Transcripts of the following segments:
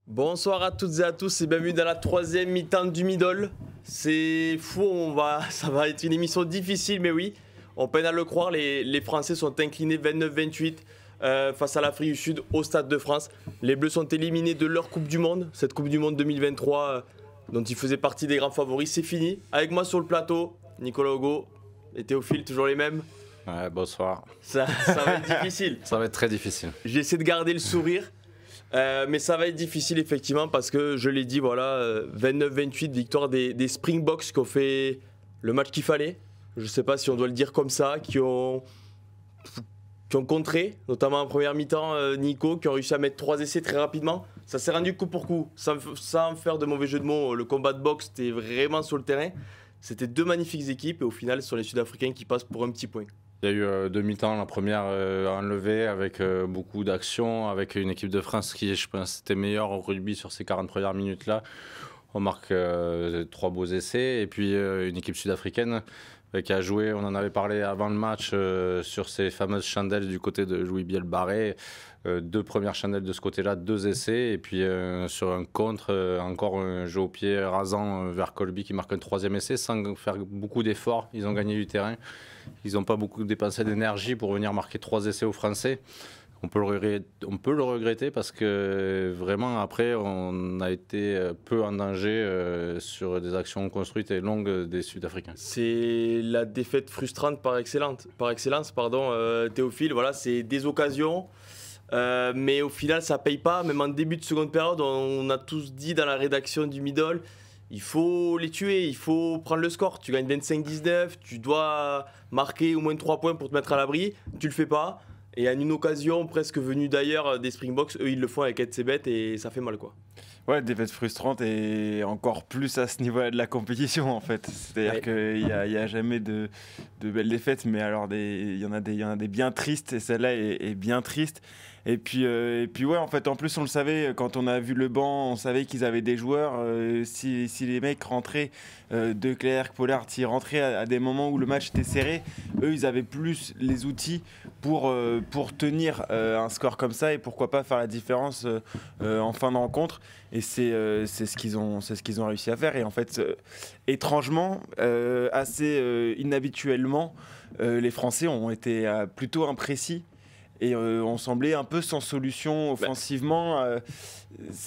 Bonsoir à toutes et à tous et bienvenue dans la troisième mi-temps du Middle. C'est fou, ça va être une émission difficile, mais oui, on peine à le croire, les Français sont inclinés 29-28 face à l'Afrique du Sud au Stade de France. Les Bleus sont éliminés de leur Coupe du Monde, cette Coupe du Monde 2023 dont ils faisaient partie des grands favoris, c'est fini. Avec moi sur le plateau, Nicolas Hugo et Théophile, toujours les mêmes. Ouais, bonsoir. Ça va être difficile. Ça va être très difficile. J'essaie de garder le sourire. Mais ça va être difficile effectivement parce que je l'ai dit, voilà, 29-28, victoire des Springboks qui ont fait le match qu'il fallait. Je ne sais pas si on doit le dire comme ça, qui ont contré, notamment en première mi-temps, Nico, qui ont réussi à mettre 3 essais très rapidement. Ça s'est rendu coup pour coup, sans faire de mauvais jeu de mots. Le combat de boxe était vraiment sur le terrain. C'était 2 magnifiques équipes et au final, ce sont les Sud-Africains qui passent pour un petit point. Il y a eu 2 mi-temps, la première enlevée avec beaucoup d'actions, avec une équipe de France qui, je pense, était meilleure au rugby sur ces 40 premières minutes-là. On marque 3 beaux essais et puis une équipe sud-africaine qui a joué, on en avait parlé avant le match, sur ces fameuses chandelles du côté de Louis Biel-Barré. 2 premières chandelles de ce côté-là, 2 essais et puis sur un contre, encore un jeu au pied rasant vers Colby qui marque un 3e essai sans faire beaucoup d'efforts. Ils ont gagné du terrain. Ils n'ont pas beaucoup dépensé d'énergie pour venir marquer 3 essais aux Français. On peut le regretter parce que vraiment après on a été peu en danger sur des actions construites et longues des Sud-Africains. C'est la défaite frustrante par excellence, Théophile. Voilà, c'est des occasions, mais au final ça paye pas. Même en début de seconde période, on a tous dit dans la rédaction du Middle, il faut les tuer, il faut prendre le score. Tu gagnes 25-19, tu dois marquer au moins 3 points pour te mettre à l'abri. Tu le fais pas. Et en une occasion presque venue d'ailleurs des Springboks, eux ils le font avec Etzebeth et ça fait mal quoi. Ouais, défaite frustrante et encore plus à ce niveau-là de la compétition en fait. C'est-à-dire qu'il n'y a jamais de belles défaites, mais alors il y en a des bien tristes et celle-là est bien triste. Et puis ouais, en fait, en plus on le savait, quand on a vu le banc, on savait qu'ils avaient des joueurs. Si les mecs rentraient, De Klerk, Pollard, s'ils rentraient à des moments où le match était serré, eux ils avaient plus les outils pour tenir un score comme ça et pourquoi pas faire la différence en fin de rencontre. Et c'est ce qu'ils ont réussi à faire. Et en fait, étrangement, assez inhabituellement, les Français ont été plutôt imprécis. Et on semblait un peu sans solution offensivement.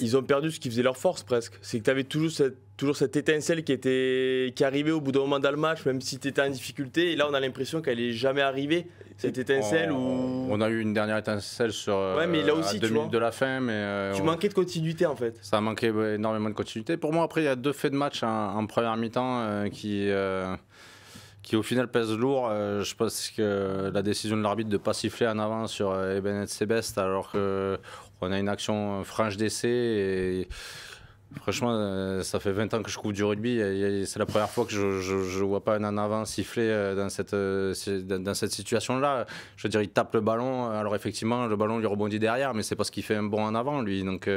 Ils ont perdu ce qui faisait leur force presque. C'est que tu avais toujours cette étincelle qui arrivait au bout d'un moment dans le match, même si tu étais en difficulté. Et là, on a l'impression qu'elle n'est jamais arrivée, cette étincelle. On a eu une dernière étincelle sur mais là aussi, à 2 minutes de la fin. Mais, tu manquais de continuité en fait. Ça a manqué énormément de continuité. Pour moi, après, il y a 2 faits de match en première mi-temps qui au final pèse lourd. Je pense que la décision de l'arbitre de ne pas siffler en avant sur Eben Etzebeth alors qu'on a une action franche d'essai. Et franchement, ça fait 20 ans que je couvre du rugby. C'est la première fois que je ne vois pas un en avant siffler dans cette situation-là. Je veux dire, il tape le ballon. Alors effectivement, le ballon lui rebondit derrière, mais c'est parce qu'il fait un bond en avant, lui. Donc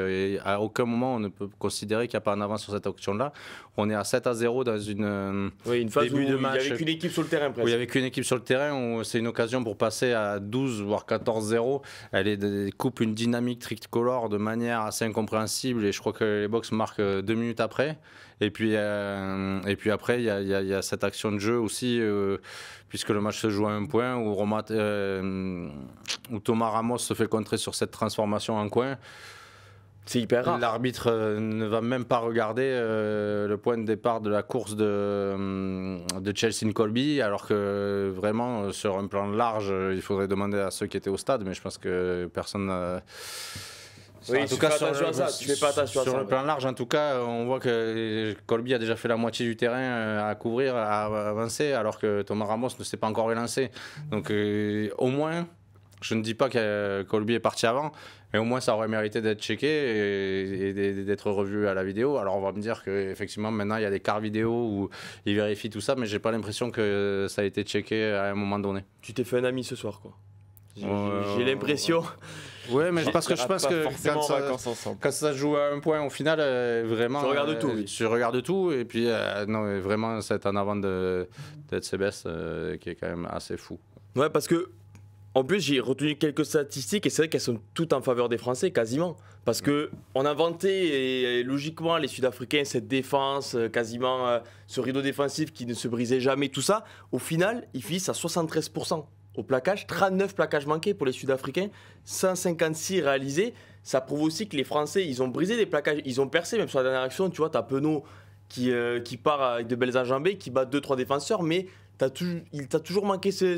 à aucun moment, on ne peut considérer qu'il n'y a pas en avant sur cette action-là. On est à 7-0 dans une phase où début de il match. n'y avait qu'une équipe sur le terrain presque. Oui, il n'y avait qu'une équipe sur le terrain. Où c'est une occasion pour passer à 12 voire 14-0. Elle coupe une dynamique tricolore de manière assez incompréhensible. Et je crois que les Box marquent 2 minutes après. Et puis après, il y a cette action de jeu aussi, puisque le match se joue à 1 point, où Thomas Ramos se fait contrer sur cette transformation en coin. C'est hyper rare. L'arbitre ne va même pas regarder le point de départ de la course de Chelsea Colby, alors que vraiment, sur un plan large, il faudrait demander à ceux qui étaient au stade, mais je pense que personne... Oui, en tout cas, tu fais pas attention à ça. Sur le plan large, en tout cas, on voit que Colby a déjà fait la moitié du terrain à couvrir, à avancer, alors que Thomas Ramos ne s'est pas encore relancé. Donc, au moins, je ne dis pas que Colby est parti avant, mais au moins ça aurait mérité d'être checké et d'être revu à la vidéo. Alors on va me dire qu'effectivement maintenant il y a des quarts vidéo où ils vérifient tout ça, mais j'ai pas l'impression que ça a été checké à un moment donné. Tu t'es fait un ami ce soir quoi. J'ai l'impression. Ouais, mais parce que je pense que quand ça se joue à 1 point au final, vraiment. Tu regardes tout. Oui. Tu regardes tout et puis non, vraiment c'est en avant d'Etzebeth qui est quand même assez fou. Ouais, parce que En plus, j'ai retenu quelques statistiques et c'est vrai qu'elles sont toutes en faveur des Français, quasiment. Parce qu'on a vanté, et logiquement, les Sud-Africains, cette défense, quasiment ce rideau défensif qui ne se brisait jamais, tout ça. Au final, ils finissent à 73% au plaquage, 39 plaquages manqués pour les Sud-Africains, 156 réalisés. Ça prouve aussi que les Français, ils ont brisé des plaquages, ils ont percé, même sur la dernière action. Tu vois, tu as Penaud qui part avec de belles enjambées, qui bat 2-3 défenseurs, mais il t'a toujours manqué ce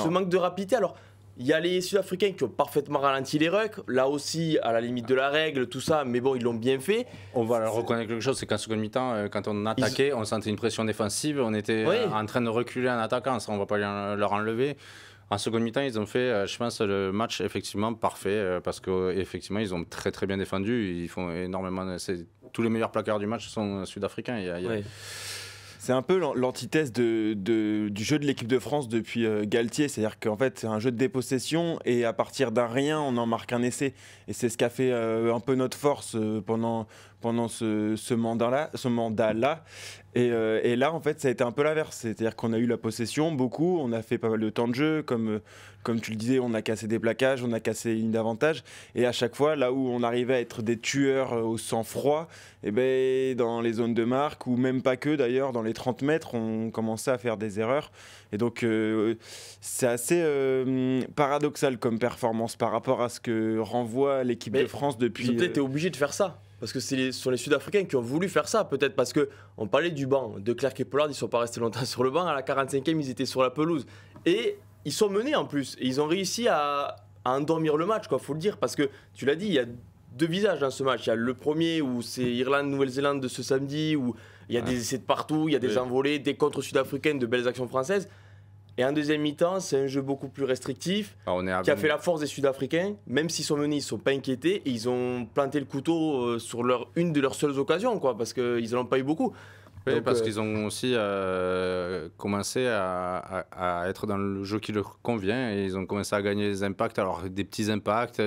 manque de rapidité. Alors, il y a les Sud-Africains qui ont parfaitement ralenti les rucks, là aussi à la limite de la règle, tout ça, mais bon, ils l'ont bien fait. On va leur reconnaître quelque chose, c'est qu'en seconde mi-temps, quand on attaquait, on sentait une pression défensive, on était en train de reculer en attaquant, ça on ne va pas leur enlever. En seconde mi-temps, ils ont fait, je pense, le match effectivement parfait, parce qu'effectivement, ils ont très très bien défendu, ils font énormément, tous les meilleurs plaqueurs du match sont sud-africains. C'est un peu l'antithèse du jeu de l'équipe de France depuis Galtier, c'est-à-dire qu'en fait c'est un jeu de dépossession et à partir d'un rien on en marque un essai et c'est ce qu'a fait un peu notre force pendant ce mandat-là. Et là en fait ça a été un peu l'inverse, c'est-à-dire qu'on a eu la possession beaucoup, on a fait pas mal de temps de jeu, comme tu le disais, on a cassé des plaquages, on a cassé une d'avantage et à chaque fois là où on arrivait à être des tueurs au sang-froid, et ben dans les zones de marque ou même pas que d'ailleurs dans les 30 mètres on commençait à faire des erreurs et donc c'est assez paradoxal comme performance par rapport à ce que renvoie l'équipe de France depuis. Ils ont peut-être été obligés de faire ça. Parce que ce sont les Sud-Africains qui ont voulu faire ça, peut-être parce qu'on parlait du banc. De Klerk et Pollard, ils ne sont pas restés longtemps sur le banc. À la 45e, ils étaient sur la pelouse. Et ils sont menés en plus. Et ils ont réussi à endormir le match, faut le dire. Parce que, tu l'as dit, il y a deux visages dans ce match. Il y a le premier où c'est Irlande-Nouvelle-Zélande de ce samedi, où il y a des essais de partout, il y a des envolées, des contres sud-africaines, de belles actions françaises. Et en deuxième mi-temps, c'est un jeu beaucoup plus restrictif qui a fait la force des Sud-Africains. Même s'ils sont menés, ils ne sont pas inquiétés. Et ils ont planté le couteau sur une de leurs seules occasions, parce qu'ils n'en ont pas eu beaucoup. Oui, donc, parce qu'ils ont aussi commencé à être dans le jeu qui leur convient et ils ont commencé à gagner des impacts, alors des petits impacts,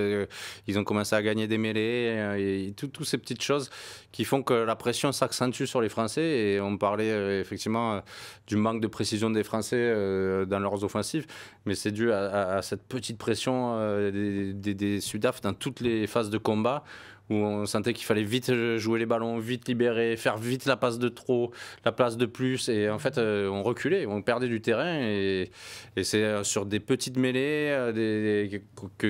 ils ont commencé à gagner des mêlées et toutes ces petites choses qui font que la pression s'accentue sur les Français et on parlait effectivement du manque de précision des Français dans leurs offensives, mais c'est dû à cette petite pression des Sudaf dans toutes les phases de combat où on sentait qu'il fallait vite jouer les ballons, vite libérer, faire vite la passe de trop, la passe de plus. Et en fait, on reculait, on perdait du terrain. Et c'est sur des petites mêlées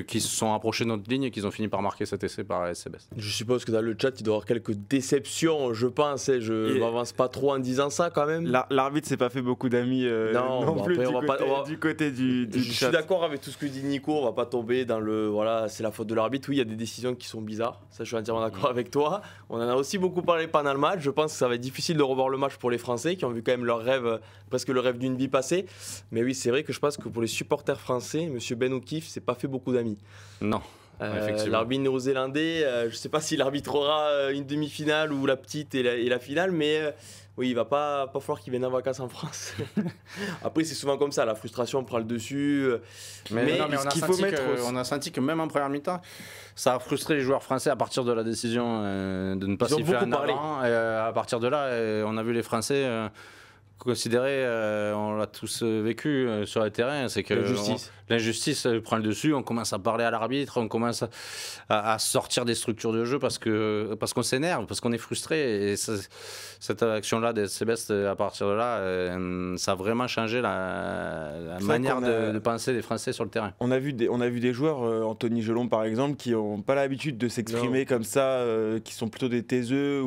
qui se sont approchés de notre ligne et qu'ils ont fini par marquer cet essai par SCBS. Je suppose que dans le chat, il doit y avoir quelques déceptions, je pense. Je m'avance pas trop en disant ça quand même. L'arbitre s'est pas fait beaucoup d'amis non plus après, du côté du je chat. suis d'accord avec tout ce que dit Nico, on va pas tomber dans le... Voilà, c'est la faute de l'arbitre. Oui, il y a des décisions qui sont bizarres. Ça, je suis entièrement d'accord avec toi. On en a aussi beaucoup parlé pendant le match. Je pense que ça va être difficile de revoir le match pour les Français qui ont vu quand même leur rêve, presque le rêve d'une vie passée. Mais oui, c'est vrai que je pense que pour les supporters français, M. Ben O'Keefe s'est pas fait beaucoup d'amis. Non. L'arbitre néo-zélandais, je ne sais pas s'il arbitrera une demi-finale ou la petite et la finale, mais oui, il va pas falloir qu'il vienne en vacances en France. Après, c'est souvent comme ça, la frustration prend le dessus. Mais on a senti que même en première mi-temps, ça a frustré les joueurs français à partir de la décision de ne pas s'y faire en avant. Et à partir de là, on a vu les Français considérer, on l'a tous vécu sur le terrain, c'est que l'injustice prend le dessus, on commence à parler à l'arbitre, on commence à sortir des structures de jeu parce qu'on s'énerve, parce qu'on est frustré. Et cette action-là des SCBS, à partir de là, ça a vraiment changé la manière de penser des Français sur le terrain. On a vu des joueurs, Anthony Gelon par exemple, qui n'ont pas l'habitude de s'exprimer comme ça, qui sont plutôt des taiseux,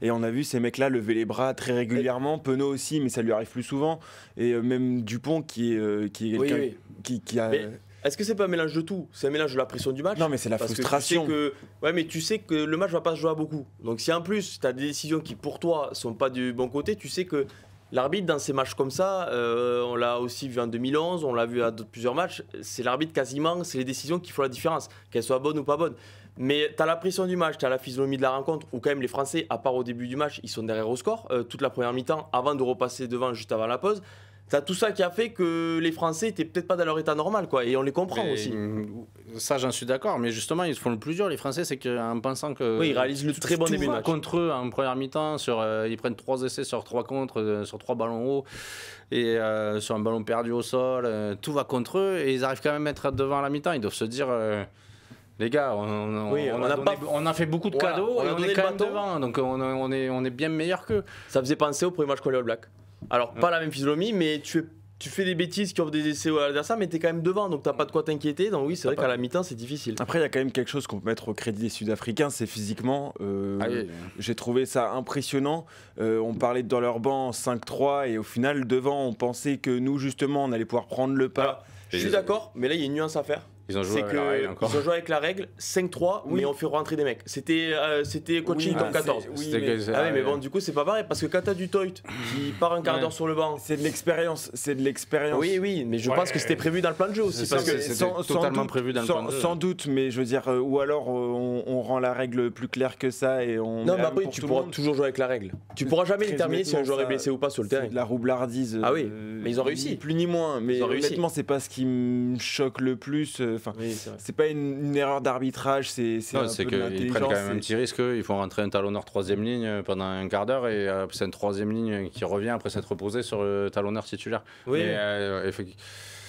et on a vu ces mecs-là lever les bras très régulièrement, Penaud aussi, mais ça lui arrive plus souvent, et même Dupont qui est quelqu'un qui a... Mais est-ce que c'est pas un mélange de tout? C'est un mélange de la pression du match? Non, mais c'est la frustration. Mais tu sais que le match va pas se jouer à beaucoup. Donc si en plus tu as des décisions qui pour toi sont pas du bon côté, tu sais que l'arbitre dans ces matchs comme ça, on l'a aussi vu en 2011, on l'a vu à plusieurs matchs, c'est l'arbitre quasiment, c'est les décisions qui font la différence, qu'elles soient bonnes ou pas bonnes. Mais tu as la pression du match, tu as la physionomie de la rencontre, où quand même les Français, à part au début du match, ils sont derrière au score, toute la première mi-temps, avant de repasser devant juste avant la pause. T'as tout ça qui a fait que les Français étaient peut-être pas dans leur état normal, quoi, et on les comprend aussi. Ça, j'en suis d'accord, mais justement, ils se font le plus dur, les Français, c'est qu'en pensant que. Oui, ils réalisent le très bon début de match. Contre eux en première mi-temps, ils prennent 3 essais sur 3 contre, sur 3 ballons hauts, et sur un ballon perdu au sol, tout va contre eux, et ils arrivent quand même à être devant à la mi-temps. Ils doivent se dire. Les gars, on a fait beaucoup de cadeaux et on est quand même devant, donc on est bien meilleur qu'eux. Ça faisait penser au premier match contre les All Blacks. Alors, pas la même physionomie, mais tu fais des bêtises qui offrent des essais à l'adversaire, mais t'es quand même devant, donc t'as pas de quoi t'inquiéter. Donc oui, c'est vrai qu'à la mi-temps, c'est difficile. Après, il y a quand même quelque chose qu'on peut mettre au crédit des Sud-Africains, c'est physiquement. J'ai trouvé ça impressionnant. On parlait dans leur banc 5-3, et au final, devant, on pensait que nous, justement, on allait pouvoir prendre le pas. Alors, je suis d'accord, mais là, il y a une nuance à faire. Ils ont joué avec la règle encore. Ils ont joué avec la règle 5-3, mais on fait rentrer des mecs. C'était coaching top 14. Mais bon, du coup, c'est pas pareil, parce que quand t'as du Toit qui part un quart d'heure sur le banc. C'est de l'expérience. Oui, mais je pense que c'était prévu dans le plan de jeu aussi. Parce que c'était totalement prévu dans le plan de jeu. Sans doute, mais je veux dire, ou alors on rend la règle plus claire que ça et on. Non, mais après, tu pourras toujours jouer avec la règle. Tu pourras jamais déterminer si un joueur est blessé ou pas sur le terrain. De la roublardise. Ah oui, mais ils ont réussi. Ni plus ni moins, mais honnêtement, c'est pas ce qui me choque le plus. Enfin, c'est pas une erreur d'arbitrage, c'est qu'ils prennent quand même un petit risque. Ils font rentrer un talonneur 3ème ligne pendant un quart d'heure, et c'est une 3ème ligne qui revient après s'être reposé sur le talonneur titulaire. Oui.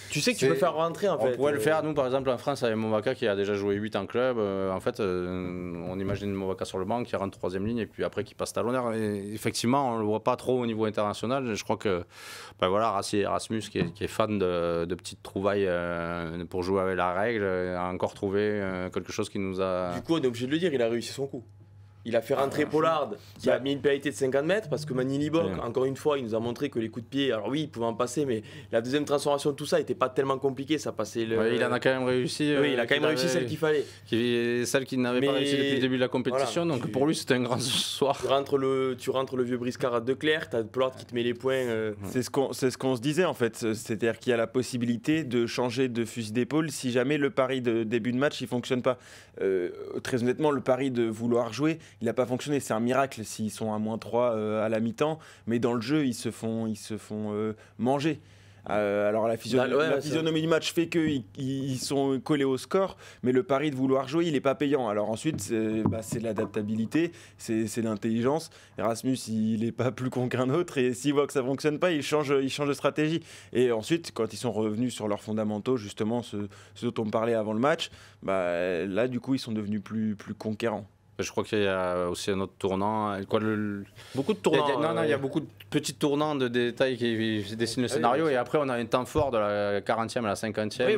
Tu sais que tu peux faire rentrer en fait. On pourrait le faire, nous par exemple en France avec Movaka qui a déjà joué 8 en club. En fait, on imagine Movaka sur le banc qui rentre 3ème ligne et puis après qui passe talonneur. Et effectivement, on le voit pas trop au niveau international. Je crois que Rassi Erasmus qui est fan de petites trouvailles pour jouer avec la règle a encore trouvé quelque chose qui nous a. Du coup, on est obligé de le dire, il a réussi son coup. Il a fait rentrer Pollard, qui a mis une pénalité de 50 mètres, parce que Manny Libok, encore une fois, il nous a montré que les coups de pied, alors oui, il pouvait en passer, mais la deuxième transformation de tout ça n'était pas tellement compliqué, ça passait il en a quand même réussi. Oui, il a quand même réussi celle qu'il fallait. Celle qu'il n'avait pas réussi depuis le début de la compétition, donc pour lui c'était un grand soir. Tu rentres le vieux briscard à Declercq, t'as Pollard qui te met les points. C'est ce qu'on se disait en fait, c'est-à-dire qu'il y a la possibilité de changer de fusil d'épaule si jamais le pari de début de match il fonctionne pas. Très honnêtement, le pari de vouloir jouer, il n'a pas fonctionné. C'est un miracle s'ils sont à -3 à la mi-temps, mais dans le jeu, ils se font manger. Alors la physionomie du match fait qu'ils sont collés au score, mais le pari de vouloir jouer, il n'est pas payant. Alors ensuite, c'est l'adaptabilité, c'est l'intelligence. Erasmus, il n'est pas plus con qu'un autre, et s'il voit que ça ne fonctionne pas, il change de stratégie. Et ensuite, quand ils sont revenus sur leurs fondamentaux, justement, ce dont on parlait avant le match, là, du coup, ils sont devenus plus conquérants. Je crois qu'il y a aussi un autre tournant. Beaucoup de tournants. Il y a beaucoup de petits tournants de détails qui dessinent le scénario. Et après, on a un temps fort de la 40e à la 50e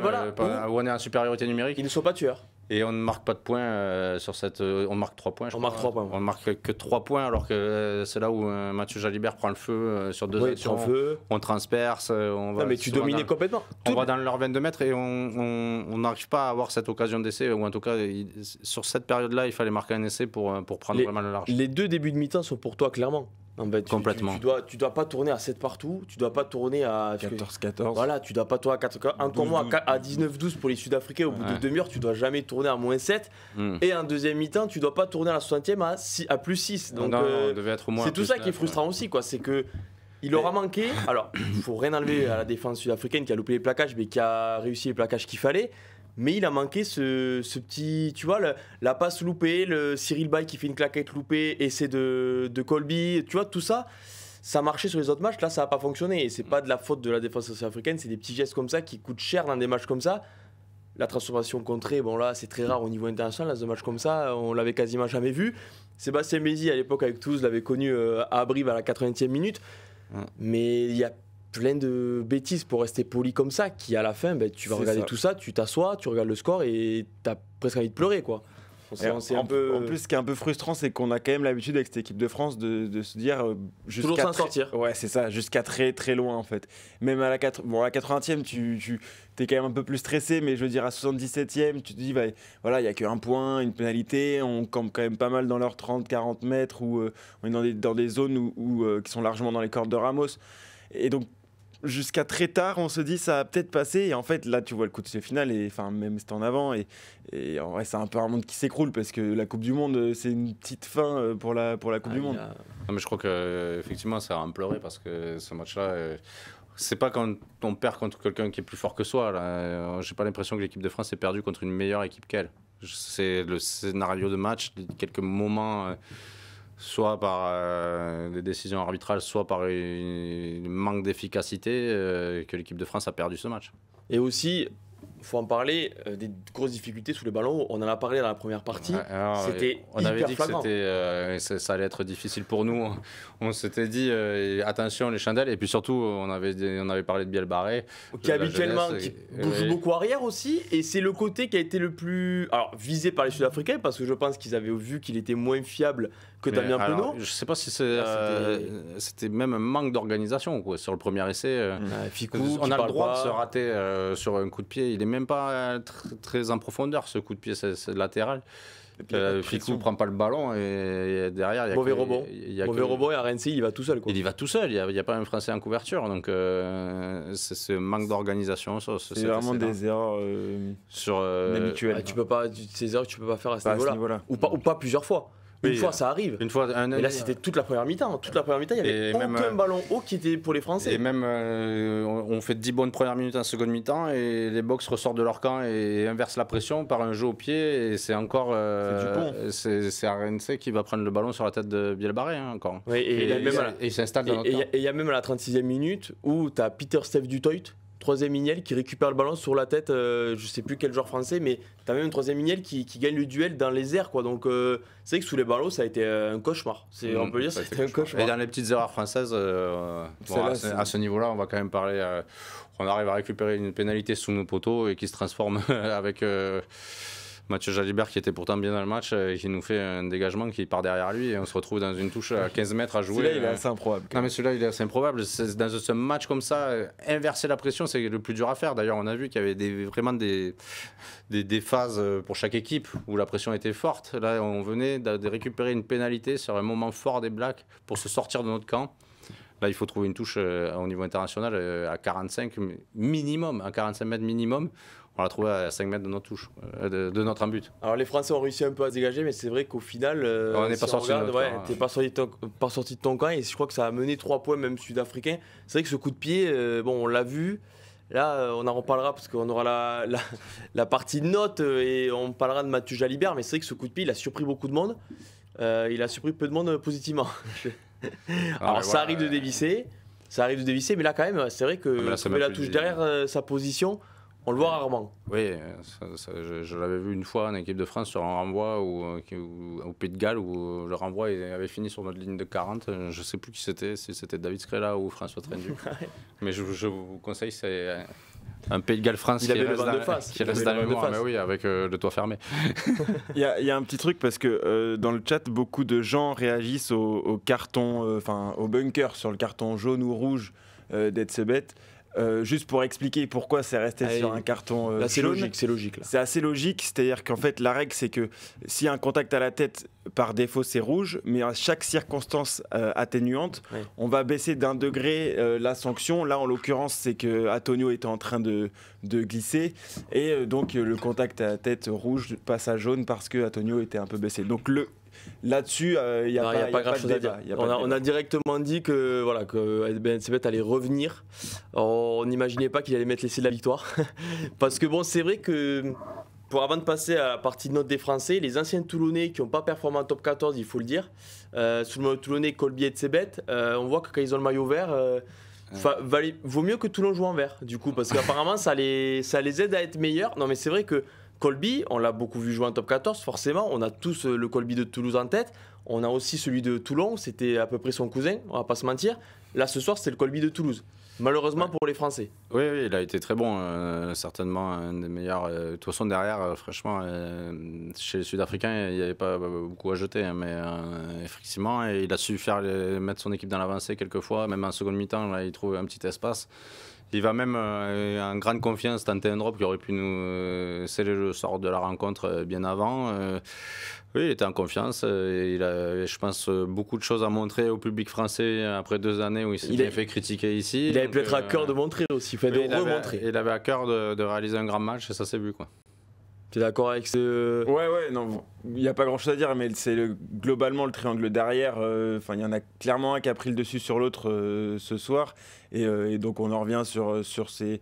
où on est en supériorité numérique. Ils ne sont pas tueurs. Et on ne marque pas de points sur cette. On marque 3 points. On marque 3 points. On marque que 3 points, alors que c'est là où Mathieu Jalibert prend le feu sur 2 actions. On transperce. Mais tu dominais complètement. On va dans leurs 22 mètres et on n'arrive pas à avoir cette occasion d'essai. Ou en tout cas, sur cette période-là, il fallait marquer un essai pour prendre vraiment le large. Les 2 débuts de mi-temps sont pour toi, clairement. En fait, complètement. Tu dois pas tourner à 7 partout, tu dois pas tourner à 14-14. Voilà, tu dois pas tourner à 4. Encore moins à 19-12 pour les Sud-Africains au bout de demi-heure, tu dois jamais tourner à -7. Et en deuxième mi-temps, tu dois pas tourner à la 60e à +6. Donc c'est tout ça qui est frustrant aussi, quoi. C'est que il aura manqué. Alors, il faut rien enlever à la défense sud-africaine qui a loupé les plaquages, mais qui a réussi les plaquages qu'il fallait. Mais il a manqué ce petit, tu vois, la passe loupée, le Cyril Bay qui fait une claquette loupée, essai de Colby, tu vois, tout ça, ça marchait sur les autres matchs, là ça n'a pas fonctionné. Et c'est pas de la faute de la défense sud-africaine, c'est des petits gestes comme ça qui coûtent cher dans des matchs comme ça. La transformation contrée, bon là c'est très rare au niveau international, dans un match comme ça, on l'avait quasiment jamais vu. Sébastien Mézy à l'époque avec Toulouse l'avait connu à Brive à la 80e minute, mais il y a plein de bêtises pour rester poli comme ça, qui à la fin, tu vas regarder tout ça, tu t'assois, tu regardes le score et t'as presque envie de pleurer, quoi. En plus, ce qui est un peu frustrant, c'est qu'on a quand même l'habitude avec cette équipe de France de se dire toujours s'en sortir. Ouais, c'est ça, jusqu'à très très loin en fait. Même à la 80e, tu es quand même un peu plus stressé, mais je veux dire à 77e, tu te dis voilà, il y a qu'un point, une pénalité, on campe quand même pas mal dans leurs 30-40 mètres où on est dans des zones qui sont largement dans les cordes de Ramos. Et donc jusqu'à très tard, on se dit ça va peut-être passer, et en fait là tu vois le coup de finale, et enfin même c'était en avant, et en vrai c'est un peu un monde qui s'écroule, parce que la Coupe du Monde c'est une petite fin pour la Coupe du Monde. Non, mais je crois que effectivement ça a un pleuré, parce que ce match-là c'est pas quand on perd contre quelqu'un qui est plus fort que soi. J'ai pas l'impression que l'équipe de France ait perdu contre une meilleure équipe qu'elle. C'est le scénario de match, quelques moments, soit par des décisions arbitrales, soit par un manque d'efficacité, que l'équipe de France a perdu ce match. Et aussi, il faut en parler, des grosses difficultés sous les ballons. On en a parlé dans la première partie. C'était on avait hyper dit flagrant. que ça allait être difficile pour nous. On s'était dit attention les chandelles. Et puis surtout, on avait parlé de Biel Barré. Qui habituellement bouge beaucoup arrière aussi. Et c'est le côté qui a été le plus visé par les Sud-Africains, parce que je pense qu'ils avaient vu qu'il était moins fiable que Damien Penaud. Je ne sais pas si c'était même un manque d'organisation sur le premier essai. Ficou, on a le droit de se rater sur un coup de pied. Il n'est même pas très en profondeur, ce coup de pied, c'est latéral. Ficou ne prend pas le ballon et derrière il y a mauvais rebond et Arensi il y va tout seul, quoi. Il y va tout seul, il n'y a pas un Français en couverture, donc c'est ce manque d'organisation. C'est vraiment des erreurs habituelles. Ces erreurs que tu peux pas faire à ce niveau-là. Ou pas plusieurs fois. Une fois, ça arrive. Une fois, et là, c'était toute la première mi-temps. Toute la première mi-temps, il n'y avait aucun ballon haut qui était pour les Français. Et même, on fait 10 bonnes premières minutes en seconde mi-temps et les Box ressortent de leur camp et inversent la pression par un jeu au pied. Et c'est encore. C'est RNC qui va prendre le ballon sur la tête de Biel Barré, encore. Oui, et il s'installe dans notre camp. Et il y a même à la 36e minute où tu as Peter Steph Dutoit, troisième Miniel, qui récupère le ballon sur la tête, je sais plus quel joueur français, mais tu as même un troisième Miniel qui gagne le duel dans les airs, quoi. Donc c'est vrai que sous les ballons, ça a été un cauchemar. On peut dire que c'était un cauchemar. Et dans les petites erreurs françaises, à ce niveau-là, on va quand même parler. On arrive à récupérer une pénalité sous nos poteaux et qui se transforme avec Mathieu Jalibert, qui était pourtant bien dans le match, et qui nous fait un dégagement qui part derrière lui et on se retrouve dans une touche à 15 mètres à jouer. Celui-là, il est assez improbable. Non, mais celui-là, il est assez improbable. Dans ce match comme ça, inverser la pression, c'est le plus dur à faire. D'ailleurs, on a vu qu'il y avait vraiment des phases pour chaque équipe où la pression était forte. Là, on venait de récupérer une pénalité sur un moment fort des Blacks pour se sortir de notre camp. Là, il faut trouver une touche au niveau international à 45 minimum, à 45 mètres minimum. On l'a trouvé à 5 mètres de notre touche, de notre en but. Alors les Français ont réussi un peu à se dégager, mais c'est vrai qu'au final, on n'est pas sorti de notre camp. T'es pas sorti de ton camp, et je crois que ça a mené 3 points même sud-africains. C'est vrai que ce coup de pied, on l'a vu. Là, on en reparlera parce qu'on aura la partie note et on parlera de Mathieu Jalibert, mais c'est vrai que ce coup de pied, il a surpris beaucoup de monde. Il a surpris peu de monde positivement. Alors ça arrive de dévisser, mais là quand même, c'est vrai que trouver la touche derrière sa position, on le voit rarement. Oui, je l'avais vu une fois en équipe de France sur un renvoi au Pays de Galles où le renvoi avait fini sur notre ligne de 40. Je ne sais plus qui c'était, si c'était David Scrella ou François Trendu. Mais je vous conseille, c'est un Pays de Galles-France qui reste dans la mémoire, mais oui, avec le toit fermé. Il y a un petit truc parce que dans le chat, beaucoup de gens réagissent au carton, au bunker sur le carton jaune ou rouge d'Etzebeth. Juste pour expliquer pourquoi c'est resté sur un carton là, c'est jaune. C'est logique. C'est assez logique, c'est-à-dire qu'en fait la règle c'est que s'il y a un contact à la tête, par défaut c'est rouge, mais à chaque circonstance atténuante, on va baisser d'un degré la sanction. Là en l'occurrence c'est que Antonio était en train de glisser et donc le contact à la tête rouge passe à jaune parce que Antonio était un peu baissé. Donc là-dessus, il n'y a pas grand-chose à dire. On a directement dit que Etzebeth allait revenir. On n'imaginait pas qu'il allait mettre l'essai de la victoire. Parce que c'est vrai que avant de passer à la partie de note des Français, les anciens Toulonnais qui n'ont pas performé en top 14, il faut le dire, sous le maillot Toulonnais, Colby et Etzebeth, on voit que quand ils ont le maillot vert, vaut mieux que Toulon joue en vert, du coup, parce qu'apparemment ça les aide à être meilleurs. Non mais c'est vrai que Colby, on l'a beaucoup vu jouer en top 14, forcément. On a tous le Colby de Toulouse en tête. On a aussi celui de Toulon, c'était à peu près son cousin, on va pas se mentir. Là, ce soir, c'est le Colby de Toulouse. Malheureusement pour les Français. Oui, il a été très bon, certainement un des meilleurs. De toute façon, derrière, franchement, chez les Sud-Africains, il n'y avait pas beaucoup à jeter, mais effectivement, il a su mettre son équipe dans l'avancée quelques fois, même en seconde mi-temps, là, il trouve un petit espace. Il va même en grande confiance tenter un drop qui aurait pu nous sceller le sort de la rencontre bien avant. Oui, il était en confiance. Il a, je pense, beaucoup de choses à montrer au public français après 2 années où il s'est bien fait critiquer ici. Il avait peut-être à cœur de montrer aussi, de remontrer. Il avait à cœur de réaliser un grand match et ça s'est vu, quoi. Tu es d'accord avec ce. Ouais, non, il n'y a pas grand chose à dire, mais c'est globalement le triangle derrière. Il y en a clairement un qui a pris le dessus sur l'autre ce soir. Et donc on en revient sur ces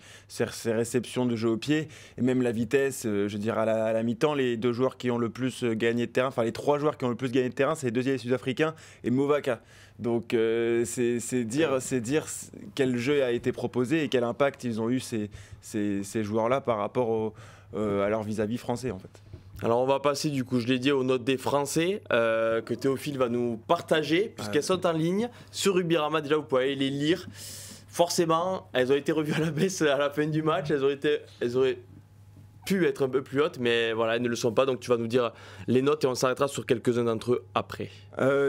réceptions de jeu au pied. Et même la vitesse, je veux dire, à la mi-temps, les deux joueurs qui ont le plus gagné de terrain, enfin les trois joueurs qui ont le plus gagné de terrain, c'est les deuxièmes sud-africains et Movaka. Donc c'est dire quel jeu a été proposé et quel impact ils ont eu ces joueurs-là par rapport à leur vis-à-vis français en fait. Alors on va passer du coup, je l'ai dit, aux notes des Français que Théophile va nous partager puisqu'elles sont en ligne sur Rugbyarama. Déjà vous pouvez aller les lire. Forcément, elles ont été revues à la baisse à la fin du match. Elles auraient pu être un peu plus hautes, mais voilà, elles ne le sont pas. Donc tu vas nous dire les notes et on s'arrêtera sur quelques-uns d'entre eux après.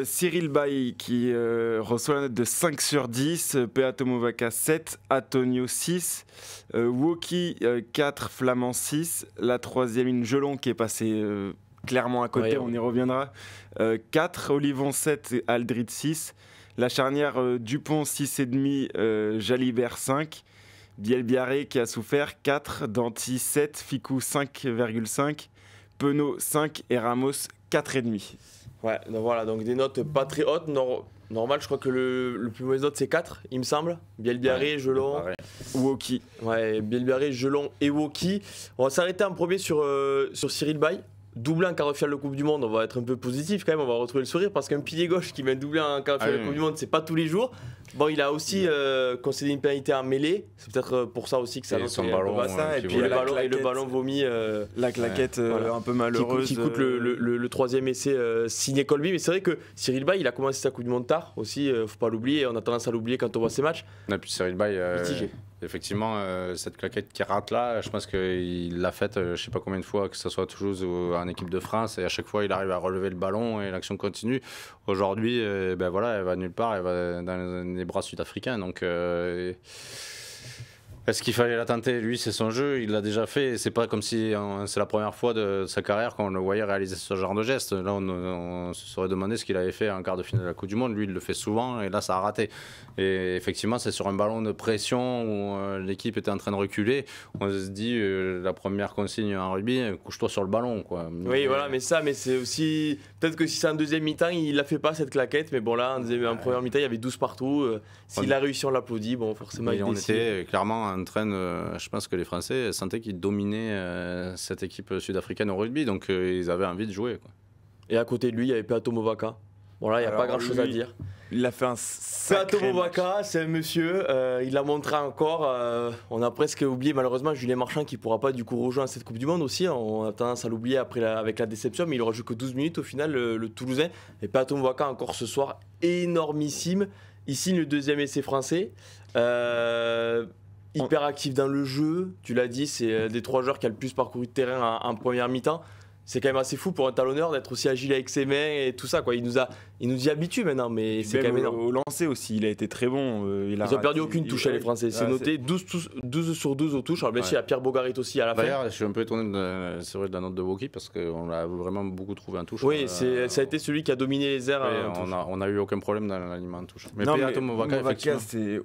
Cyril Bailly qui reçoit la note de 5 sur 10, Peato Movaka 7, Antonio 6, Woki 4, Flamand 6, la troisième ligne Gelon qui est passée clairement à côté, on y reviendra, 4, Olivon 7 et Aldrid 6, la charnière Dupont 6,5, Jalibert 5, Bielbiaré qui a souffert 4, Danty 7, Ficou 5,5, Penaud 5 et Ramos 4,5. Ouais, donc voilà, donc des notes pas très hautes. Normal, je crois que le plus mauvais note c'est 4, il me semble. Bielbiaré, Gelon. Woki. Ouais, Bielbiaré, Gelon et Woki. On va s'arrêter en premier sur Cyril Baye. Doublé en quart de finale de Coupe du Monde, on va être un peu positif quand même, on va retrouver le sourire parce qu'un pilier gauche qui met doublé en quart de finale de Coupe du Monde, c'est pas tous les jours. Bon, il a aussi concédé une pénalité en mêlée, c'est peut-être pour ça aussi que ça lance son ballon. Et puis le ballon vomi. La claquette un peu malheureuse. Qui coûte le troisième essai signé Colby. Mais c'est vrai que Cyril Baye, il a commencé sa Coupe du Monde tard aussi, faut pas l'oublier, on a tendance à l'oublier quand on voit ses matchs. Et puis Cyril Baye, effectivement, cette claquette qui rate là, je pense qu'il l'a faite je sais pas combien de fois, que ce soit à Toulouse ou en équipe de France, et à chaque fois il arrive à relever le ballon et l'action continue. Aujourd'hui, ben voilà, elle va nulle part, elle va dans les bras sud-africains. Donc est-ce qu'il fallait la tenter? Lui, c'est son jeu, il l'a déjà fait. C'est pas comme si c'est la première fois de sa carrière qu'on le voyait réaliser ce genre de geste. Là, on se serait demandé ce qu'il avait fait en quart de finale de la Coupe du Monde. Lui, il le fait souvent et là, ça a raté. Et effectivement, c'est sur un ballon de pression où l'équipe était en train de reculer. On se dit, la première consigne en rugby, couche-toi sur le ballon, quoi. Oui, voilà, mais c'est aussi. Peut-être que si c'est en deuxième mi-temps, il la fait pas cette claquette. Mais bon, là, en première mi-temps, il y avait 12 partout. S'il a réussi, on l'applaudit. Bon, forcément, on était clairement en train de. Je pense que les Français sentaient qu'ils dominaient cette équipe sud-africaine au rugby. Donc, ils avaient envie de jouer, quoi. Et à côté de lui, il y avait Peato Movaka. Bon, là, il n'y a pas grand-chose à dire. Il a fait un sacré Peato Movaka, c'est un monsieur, il l'a montré encore. On a presque oublié malheureusement Julien Marchand qui ne pourra pas du coup rejoindre cette Coupe du Monde aussi. On a tendance à l'oublier avec la déception, mais il aura joué que 12 minutes au final, le Toulousain. Et Peato Movaka encore ce soir, énormissime. Il signe le deuxième essai français. Hyper actif dans le jeu, tu l'as dit, c'est des trois joueurs qui a le plus parcouru de terrain en première mi-temps. C'est quand même assez fou pour un talonneur d'être aussi agile avec ses mains et tout ça, quoi. Il nous y habitue maintenant, mais c'est quand même énorme. Au lancer aussi, il a été très bon. Ils n'ont perdu aucune touche, les Français. C'est noté 12 sur 12 aux touches. Alors, bien sûr, il y a Pierre Bogarit aussi à la fin. D'ailleurs, je suis un peu étonné de la note de Woki parce qu'on l'a vraiment beaucoup trouvé en touche. Oui, ça a été celui qui a dominé les airs. On n'a eu aucun problème dans l'aliment en touche. Mais Movaka, c'est.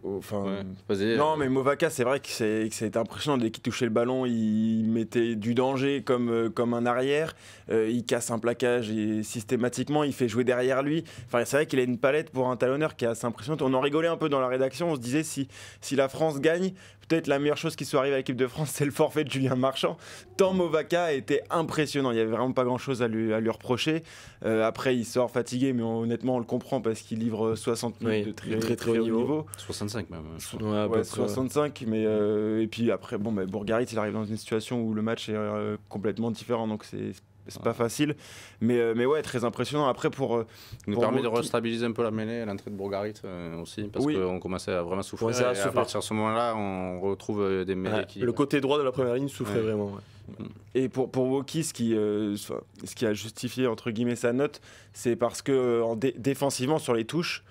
Non, mais Movaka, c'est vrai que ça a été impressionnant. Dès qu'il touchait le ballon, il mettait du danger comme un arrière. Il casse un plaquage et systématiquement il fait jouer derrière lui. Enfin, c'est vrai qu'il a une palette pour un talonneur qui est assez impressionnante. On en rigolait un peu dans la rédaction, on se disait si la France gagne, peut-être la meilleure chose qui soit arrivée à l'équipe de France, c'est le forfait de Julien Marchand. Tant Movaka était impressionnant, il n'y avait vraiment pas grand-chose à lui reprocher. Après, il sort fatigué, mais honnêtement, on le comprend parce qu'il livre 60 minutes de très haut niveau. 65 même. 65, mais et puis après, Bourgarit, il arrive dans une situation où le match est complètement différent, donc c'est pas facile, mais ouais, très impressionnant. Après, il nous permet de restabiliser un peu la mêlée à l'entrée de Bourgarit aussi, parce qu'on commençait à vraiment souffrir. Et à partir de ce moment-là, on retrouve des mêlées qui. Le côté droit de la première ligne souffrait vraiment. Ouais. Et pour Woki, ce qui a justifié entre guillemets sa note, c'est parce que défensivement sur les touches,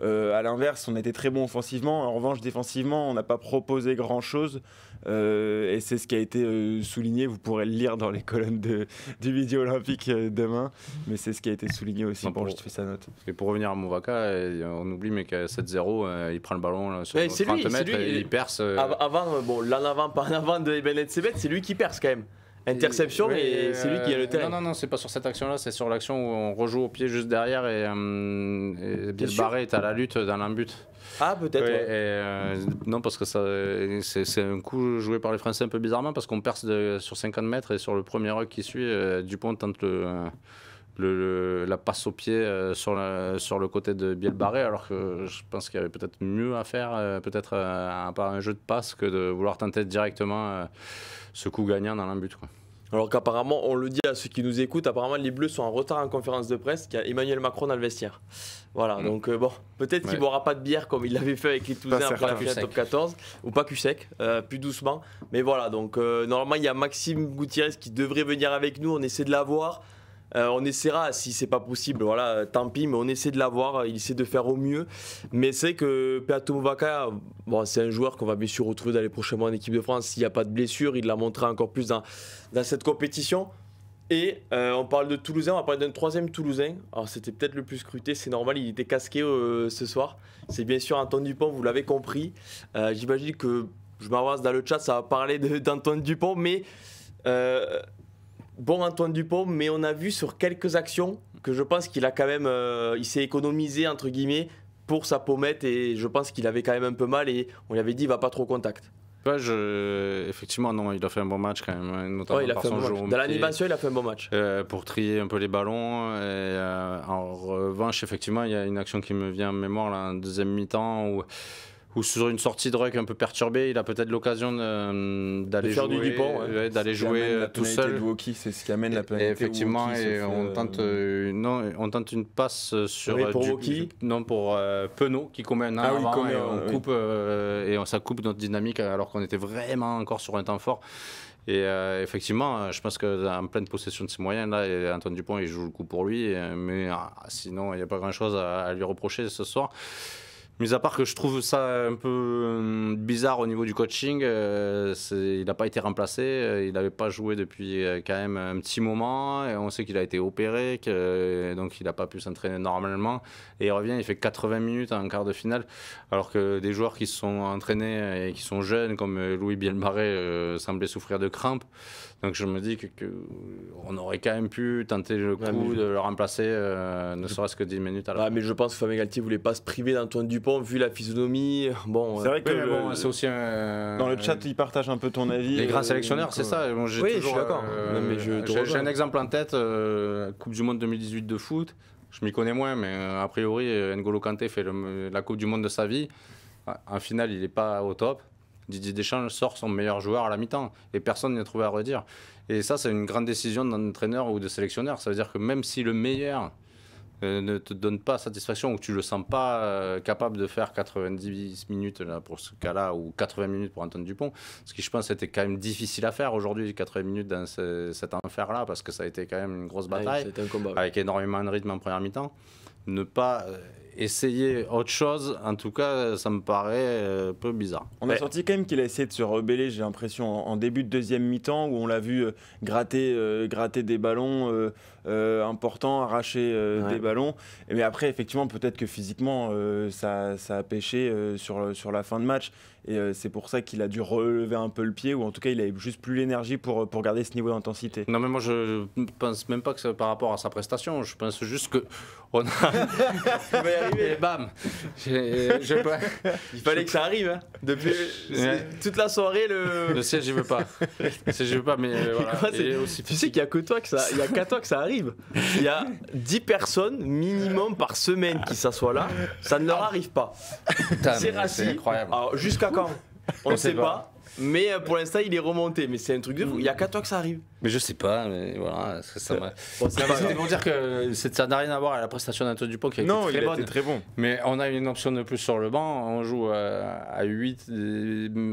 à l'inverse, on était très bon offensivement. En revanche, défensivement, on n'a pas proposé grand-chose. Et c'est ce qui a été souligné. Vous pourrez le lire dans les colonnes du Midi Olympique demain. Mais c'est ce qui a été souligné aussi pour justifier sa note. Et pour revenir à Movaka, on oublie mais qu'à 7-0, il prend le ballon là, sur 30 mètres et il perce. Avant, l'en avant, pas en avant de Benet Sebet, c'est lui qui perce quand même. interception, mais c'est lui qui a le terrain. Non, c'est pas sur cette action-là, c'est sur l'action où on rejoue au pied juste derrière et Biel Barré est à la lutte dans l'embut. Ah, peut-être. Non, parce que c'est un coup joué par les Français un peu bizarrement parce qu'on perce sur 50 mètres et sur le premier rock qui suit, Dupont tente la passe au pied sur le côté de Biel Barré, alors que je pense qu'il y avait peut-être mieux à faire, peut-être par un jeu de passe que de vouloir tenter directement ce coup gagnant dans l'embut. Alors qu'apparemment, on le dit à ceux qui nous écoutent, apparemment les Bleus sont en retard en conférence de presse, qu'il y a Emmanuel Macron dans le vestiaire. Voilà, donc bon, peut-être qu'il ne boira pas de bière comme il l'avait fait avec les Toulousains après la finale top 14, ou pas cul sec, plus doucement. Mais voilà, donc normalement il y a Maxime Gutiérrez qui devrait venir avec nous, on essaie de l'avoir. On essaiera, si c'est pas possible, voilà, tant pis, mais on essaie de l'avoir, il essaie de faire au mieux. Mais c'est que Peato Movaca, bon, c'est un joueur qu'on va bien sûr retrouver dans les prochains mois en équipe de France. S'il n'y a pas de blessure, il l'a montré encore plus dans cette compétition. Et on parle de Toulousain, on va parler d'un troisième Toulousain. Alors c'était peut-être le plus scruté, c'est normal, il était casqué ce soir. C'est bien sûr Antoine Dupont, vous l'avez compris. J'imagine que je m'avance dans le chat, ça va parler d'Antoine Dupont, mais... Bon Antoine Dupont, mais on a vu sur quelques actions que je pense qu'il a quand même, il s'est économisé entre guillemets pour sa pommette et je pense qu'il avait quand même un peu mal et on lui avait dit il va pas trop au contact. Effectivement, non, il a fait un bon match quand même, notamment il a par fait son un bon jeu match. au Dans pied, l'animation, il a fait un bon match. Pour trier un peu les ballons. En revanche, effectivement, il y a une action qui me vient en mémoire là, en deuxième mi-temps où sur une sortie de ruck un peu perturbée, il a peut-être l'occasion d'aller jouer, Dupont, d'aller jouer tout seul. De Woki, c'est ce qui amène la pénalité. Effectivement, et on tente une passe sur Woki. Non, pour Penaud qui commet un avant et on coupe et ça coupe notre dynamique alors qu'on était vraiment encore sur un temps fort. Et effectivement, je pense qu'en pleine possession de ses moyens, là, et Antoine Dupont il joue le coup pour lui, mais sinon il n'y a pas grand-chose à lui reprocher ce soir. Mis à part que je trouve ça un peu bizarre au niveau du coaching, il n'a pas été remplacé, il n'avait pas joué depuis quand même un petit moment, et on sait qu'il a été opéré, donc il n'a pas pu s'entraîner normalement, et il revient, il fait 80 minutes en quart de finale, alors que des joueurs qui se sont entraînés et qui sont jeunes, comme Louis Biel Barré, semblaient souffrir de crampes. Donc je me dis qu'on aurait quand même pu tenter le coup de le remplacer, ne serait-ce que 10 minutes à la fin. Mais je pense que Fabien Galtier ne voulait pas se priver d'Antoine Dupont, vu la physionomie. Bon, c'est vrai que c'est aussi dans le chat, il partage un peu ton avis. Les grands sélectionneurs, c'est ça. Bon, je suis d'accord. J'ai un exemple en tête, Coupe du Monde 2018 de foot. Je m'y connais moins, mais a priori, N'Golo Kanté fait la Coupe du Monde de sa vie. En finale, il n'est pas au top. Didier Deschamps sort son meilleur joueur à la mi-temps et personne n'y a trouvé à redire. Et ça, c'est une grande décision d'un entraîneur ou de sélectionneur. Ça veut dire que même si le meilleur ne te donne pas satisfaction ou que tu ne le sens pas capable de faire 90 minutes là, pour ce cas-là ou 80 minutes pour Antoine Dupont, ce qui je pense était quand même difficile à faire aujourd'hui, 80 minutes dans cet enfer-là, parce que ça a été quand même une grosse bataille avec énormément de rythme en première mi-temps. Ne pas essayer autre chose, en tout cas, ça me paraît un peu bizarre. On a senti quand même qu'il a essayé de se rebeller, j'ai l'impression, en début de deuxième mi-temps, où on l'a vu gratter des ballons importants, arracher des ballons. Mais après, effectivement, peut-être que physiquement, ça a pêché sur la fin de match. Et c'est pour ça qu'il a dû relever un peu le pied, ou en tout cas, il avait juste plus l'énergie pour garder ce niveau d'intensité. Non, mais moi, je pense même pas que c'est par rapport à sa prestation. Je pense juste que on a... Et bam. Il fallait que ça arrive. Hein. Depuis toute la soirée, le siège, j'y veux pas. Mais voilà. Tu sais qu'il y a que toi il y a qu'à toi que ça arrive. Il y a 10 personnes minimum par semaine qui s'assoient là. Ça ne leur arrive pas. C'est incroyable. Alors, jusqu'à quand? On ne sait pas. Mais pour l'instant, il est remonté. Mais c'est un truc de fou. Il n'y a qu'à toi que ça arrive. Mais je sais pas. Mais voilà. C'était pour dire que ça n'a rien à voir avec la prestation d'Antoine Dupont qui a été très bonne. Mais on a une option de plus sur le banc. On joue à 8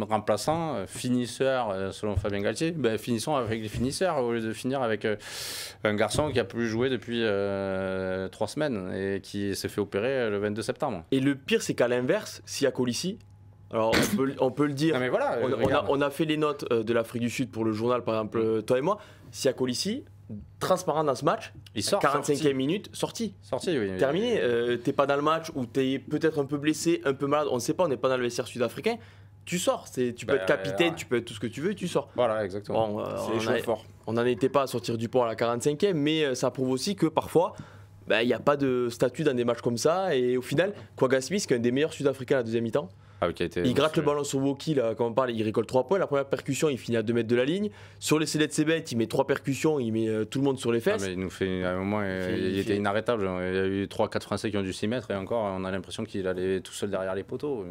remplaçants, finisseurs selon Fabien Galtier. Finissons avec les finisseurs au lieu de finir avec un garçon qui a plus joué depuis 3 semaines et qui s'est fait opérer le 22 septembre. Et le pire, c'est qu'à l'inverse, s'il y a Colissi. Alors on peut le dire, non mais voilà, on a fait les notes de l'Afrique du Sud pour le journal, par exemple, toi et moi. Sia Colissi, transparent dans ce match, il sort 45e minute, sorti, oui. Terminé. T'es pas dans le match ou t'es peut-être un peu blessé, un peu malade, on ne sait pas, on n'est pas dans le vestiaire sud-africain. tu sors. Tu peux être capitaine, tu peux être tout ce que tu veux, tu sors. Voilà, exactement. Bon, c'est fort. On n'en était pas à sortir du pont à la 45e, mais ça prouve aussi que parfois, il n'y a pas de statut dans des matchs comme ça. Et au final, Kwagga Smith, qui est un des meilleurs Sud-Africains à la deuxième mi-temps, il gratte le ballon sur Woki, là, comme on parle, il récolte 3 points. La première percussion, il finit à 2 mètres de la ligne. Sur les Célètes Sebet, il met 3 percussions, il met tout le monde sur les fesses. Mais il nous fait, à un moment, il était inarrêtable. Il y a eu 3-4 Français qui ont dû s'y mettre et encore, on a l'impression qu'il allait tout seul derrière les poteaux.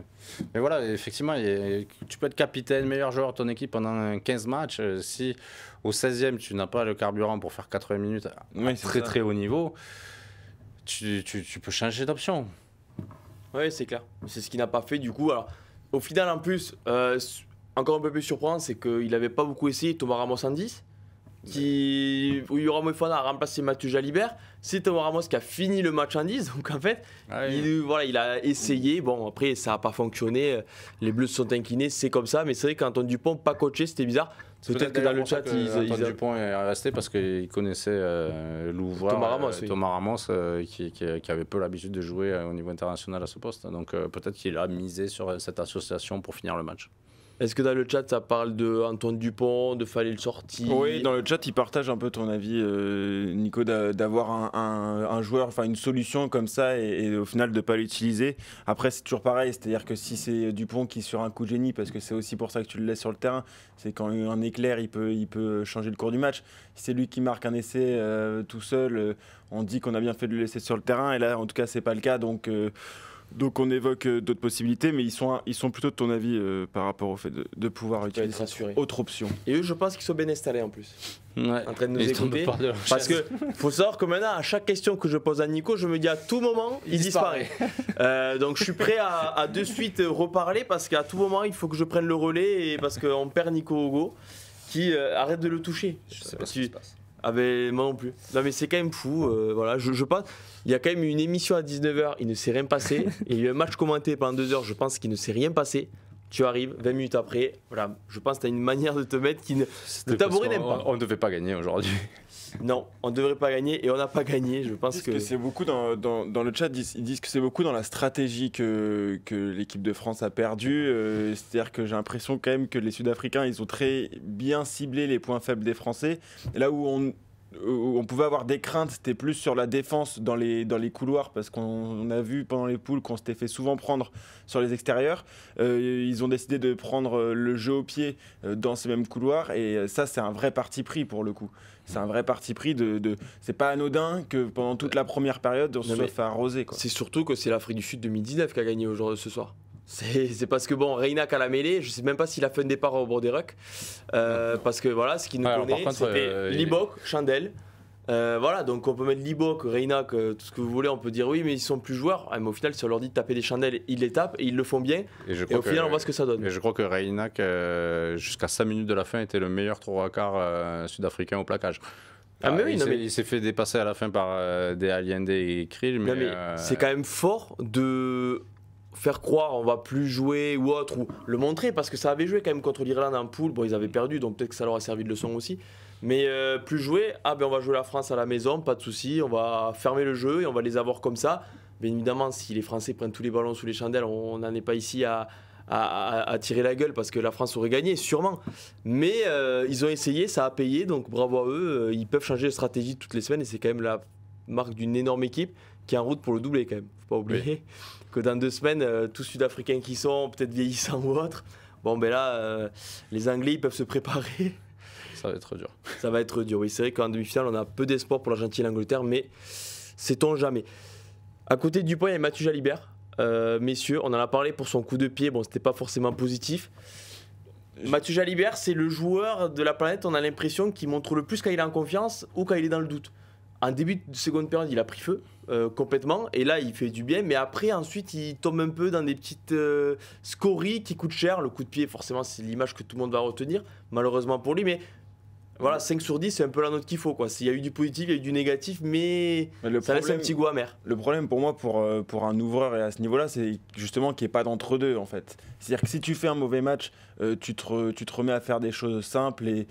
Mais voilà, effectivement, tu peux être capitaine, meilleur joueur de ton équipe pendant 15 matchs. Si au 16e, tu n'as pas le carburant pour faire 80 minutes à très haut niveau, tu peux changer d'option. Oui, c'est clair. C'est ce qu'il n'a pas fait du coup. Alors, au final, en plus, encore un peu plus surprenant, c'est qu'il n'avait pas beaucoup essayé Thomas Ramos en 10. Où Yoram Moefana a remplacé Mathieu Jalibert. C'est Thomas Ramos qui a fini le match en 10. Donc en fait, il a essayé. Bon, après, ça n'a pas fonctionné. Les Bleus se sont inclinés, c'est comme ça. Mais c'est vrai qu'Antoine Dupont, pas coaché, c'était bizarre. Peut-être que dans le chat, Antoine Dupont est resté parce qu'il connaissait l'ouvreur Thomas Ramos qui avait peu l'habitude de jouer au niveau international à ce poste. Donc peut-être qu'il a misé sur cette association pour finir le match. Est-ce que dans le chat, ça parle de Antoine Dupont, de fallait le sortir? Oui, dans le chat, il partage un peu ton avis, Nico, d'avoir un joueur, enfin une solution comme ça et au final de ne pas l'utiliser. Après, c'est toujours pareil, c'est-à-dire que si c'est Dupont qui, sur un coup de génie, parce que c'est aussi pour ça que tu le laisses sur le terrain, c'est quand un éclair, il peut changer le cours du match. Si c'est lui qui marque un essai tout seul, on dit qu'on a bien fait de le laisser sur le terrain, et là, en tout cas, c'est pas le cas, donc on évoque d'autres possibilités, mais ils sont plutôt de ton avis par rapport au fait de pouvoir utiliser autre option. Et eux, je pense qu'ils sont bien installés en plus. Ouais. En train de nous écouter. Parce que faut savoir que maintenant, à chaque question que je pose à Nico, je me dis à tout moment, il disparaît. Donc je suis prêt à de suite reparler parce qu'à tout moment, il faut que je prenne le relais et parce qu'on perd Nico Hugo qui arrête de le toucher. Je sais pas ce qui se passe. Ah ben moi non plus. Non mais c'est quand même fou. Voilà, je pense. Il y a quand même eu une émission à 19h, il ne s'est rien passé. Il y a eu un match commenté pendant 2 heures, je pense qu'il ne s'est rien passé. Tu arrives 20 minutes après. Voilà, je pense que tu as une manière de te mettre qui le tabouret n'aime pas. On ne devait pas gagner aujourd'hui. Non, on ne devrait pas gagner et on n'a pas gagné. Je pense que c'est beaucoup dans le chat, ils disent que c'est beaucoup dans la stratégie que l'équipe de France a perdu. C'est-à-dire que j'ai l'impression quand même que les Sud-Africains, ils ont très bien ciblé les points faibles des Français. Et là où on pouvait avoir des craintes, c'était plus sur la défense dans les couloirs, parce qu'on a vu pendant les poules qu'on s'était fait souvent prendre sur les extérieurs. Ils ont décidé de prendre le jeu au pied dans ces mêmes couloirs, et ça, c'est un vrai parti pris pour le coup. C'est un vrai parti pris c'est pas anodin que pendant toute la première période on se soit fait arroser, quoi. C'est surtout que c'est l'Afrique du Sud 2019 qui a gagné aujourd'hui ce soir. C'est parce que bon, Reynak à la mêlée, je sais même pas s'il a fait un départ au bord des rucks, parce que voilà, ce qu'il nous connaît, c'était Libok, Chandel. Voilà, donc on peut mettre Libok, Reynak, tout ce que vous voulez, on peut dire oui, mais ils sont plus joueurs. Mais au final, si on leur dit de taper des chandelles, ils les tapent et ils le font bien. Et au final, on voit ce que ça donne. Et je crois que Reynak, jusqu'à 5 minutes de la fin, était le meilleur 3/4 sud-africain au plaquage. Il s'est fait dépasser à la fin par des Allende et Krill. Mais c'est quand même fort de faire croire on va plus jouer ou autre, ou le montrer, parce que ça avait joué quand même contre l'Irlande en poule. Bon, ils avaient perdu, donc peut-être que ça leur a servi de leçon aussi. Mais plus jouer, on va jouer la France à la maison, pas de souci, on va fermer le jeu et on va les avoir comme ça. Bien évidemment, si les Français prennent tous les ballons sous les chandelles, on n'en est pas ici à tirer la gueule parce que la France aurait gagné, sûrement. Mais ils ont essayé, ça a payé, donc bravo à eux. Ils peuvent changer de stratégie toutes les semaines et c'est quand même la marque d'une énorme équipe qui est en route pour le doubler quand même. Faut pas oublier que dans 2 semaines, tous Sud-Africains qui sont peut-être vieillissants ou autres, bon ben là, les Anglais ils peuvent se préparer. Ça va être dur. Ça va être dur, oui. C'est vrai qu'en demi-finale, on a peu d'espoir pour l'Argentine et l'Angleterre, mais sait-on jamais. À côté du point, il y a Mathieu Jalibert. Messieurs, on en a parlé pour son coup de pied. Bon, c'était pas forcément positif. Mathieu Jalibert, c'est le joueur de la planète, on a l'impression, qui montre le plus quand il est en confiance ou quand il est dans le doute. En début de seconde période, il a pris feu complètement, et là, il fait du bien. Mais après, ensuite, il tombe un peu dans des petites scories qui coûtent cher. Le coup de pied, forcément, c'est l'image que tout le monde va retenir, malheureusement pour lui. Mais Voilà, 5 sur 10, c'est un peu la note qu'il faut, quoi. Il y a eu du positif, il y a eu du négatif, mais ça laisse un petit goût amer. Le problème pour moi, pour un ouvreur et à ce niveau-là, c'est justement qu'il n'y ait pas d'entre-deux, en fait. C'est-à-dire que si tu fais un mauvais match, tu te remets à faire des choses simples et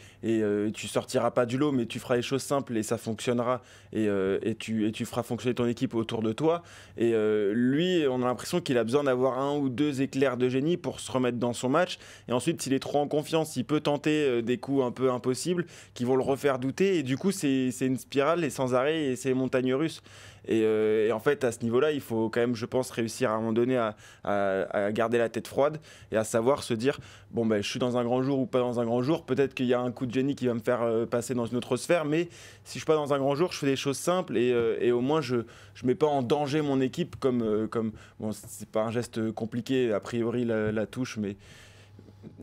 tu sortiras pas du lot, mais tu feras les choses simples et ça fonctionnera et tu feras fonctionner ton équipe autour de toi. Et lui, on a l'impression qu'il a besoin d'avoir 1 ou 2 éclairs de génie pour se remettre dans son match. Et ensuite, s'il est trop en confiance, il peut tenter des coups un peu impossibles qui vont le refaire douter. Et du coup, c'est une spirale et sans arrêt et c'est les montagnes russes. Et en fait, à ce niveau-là, il faut quand même, je pense, réussir à un moment donné à garder la tête froide et à savoir se dire, bon, ben, je suis dans un grand jour ou pas dans un grand jour, peut-être qu'il y a un coup de génie qui va me faire passer dans une autre sphère, mais si je suis pas dans un grand jour, je fais des choses simples et au moins, je mets pas en danger mon équipe comme bon, c'est pas un geste compliqué, a priori, la touche, mais...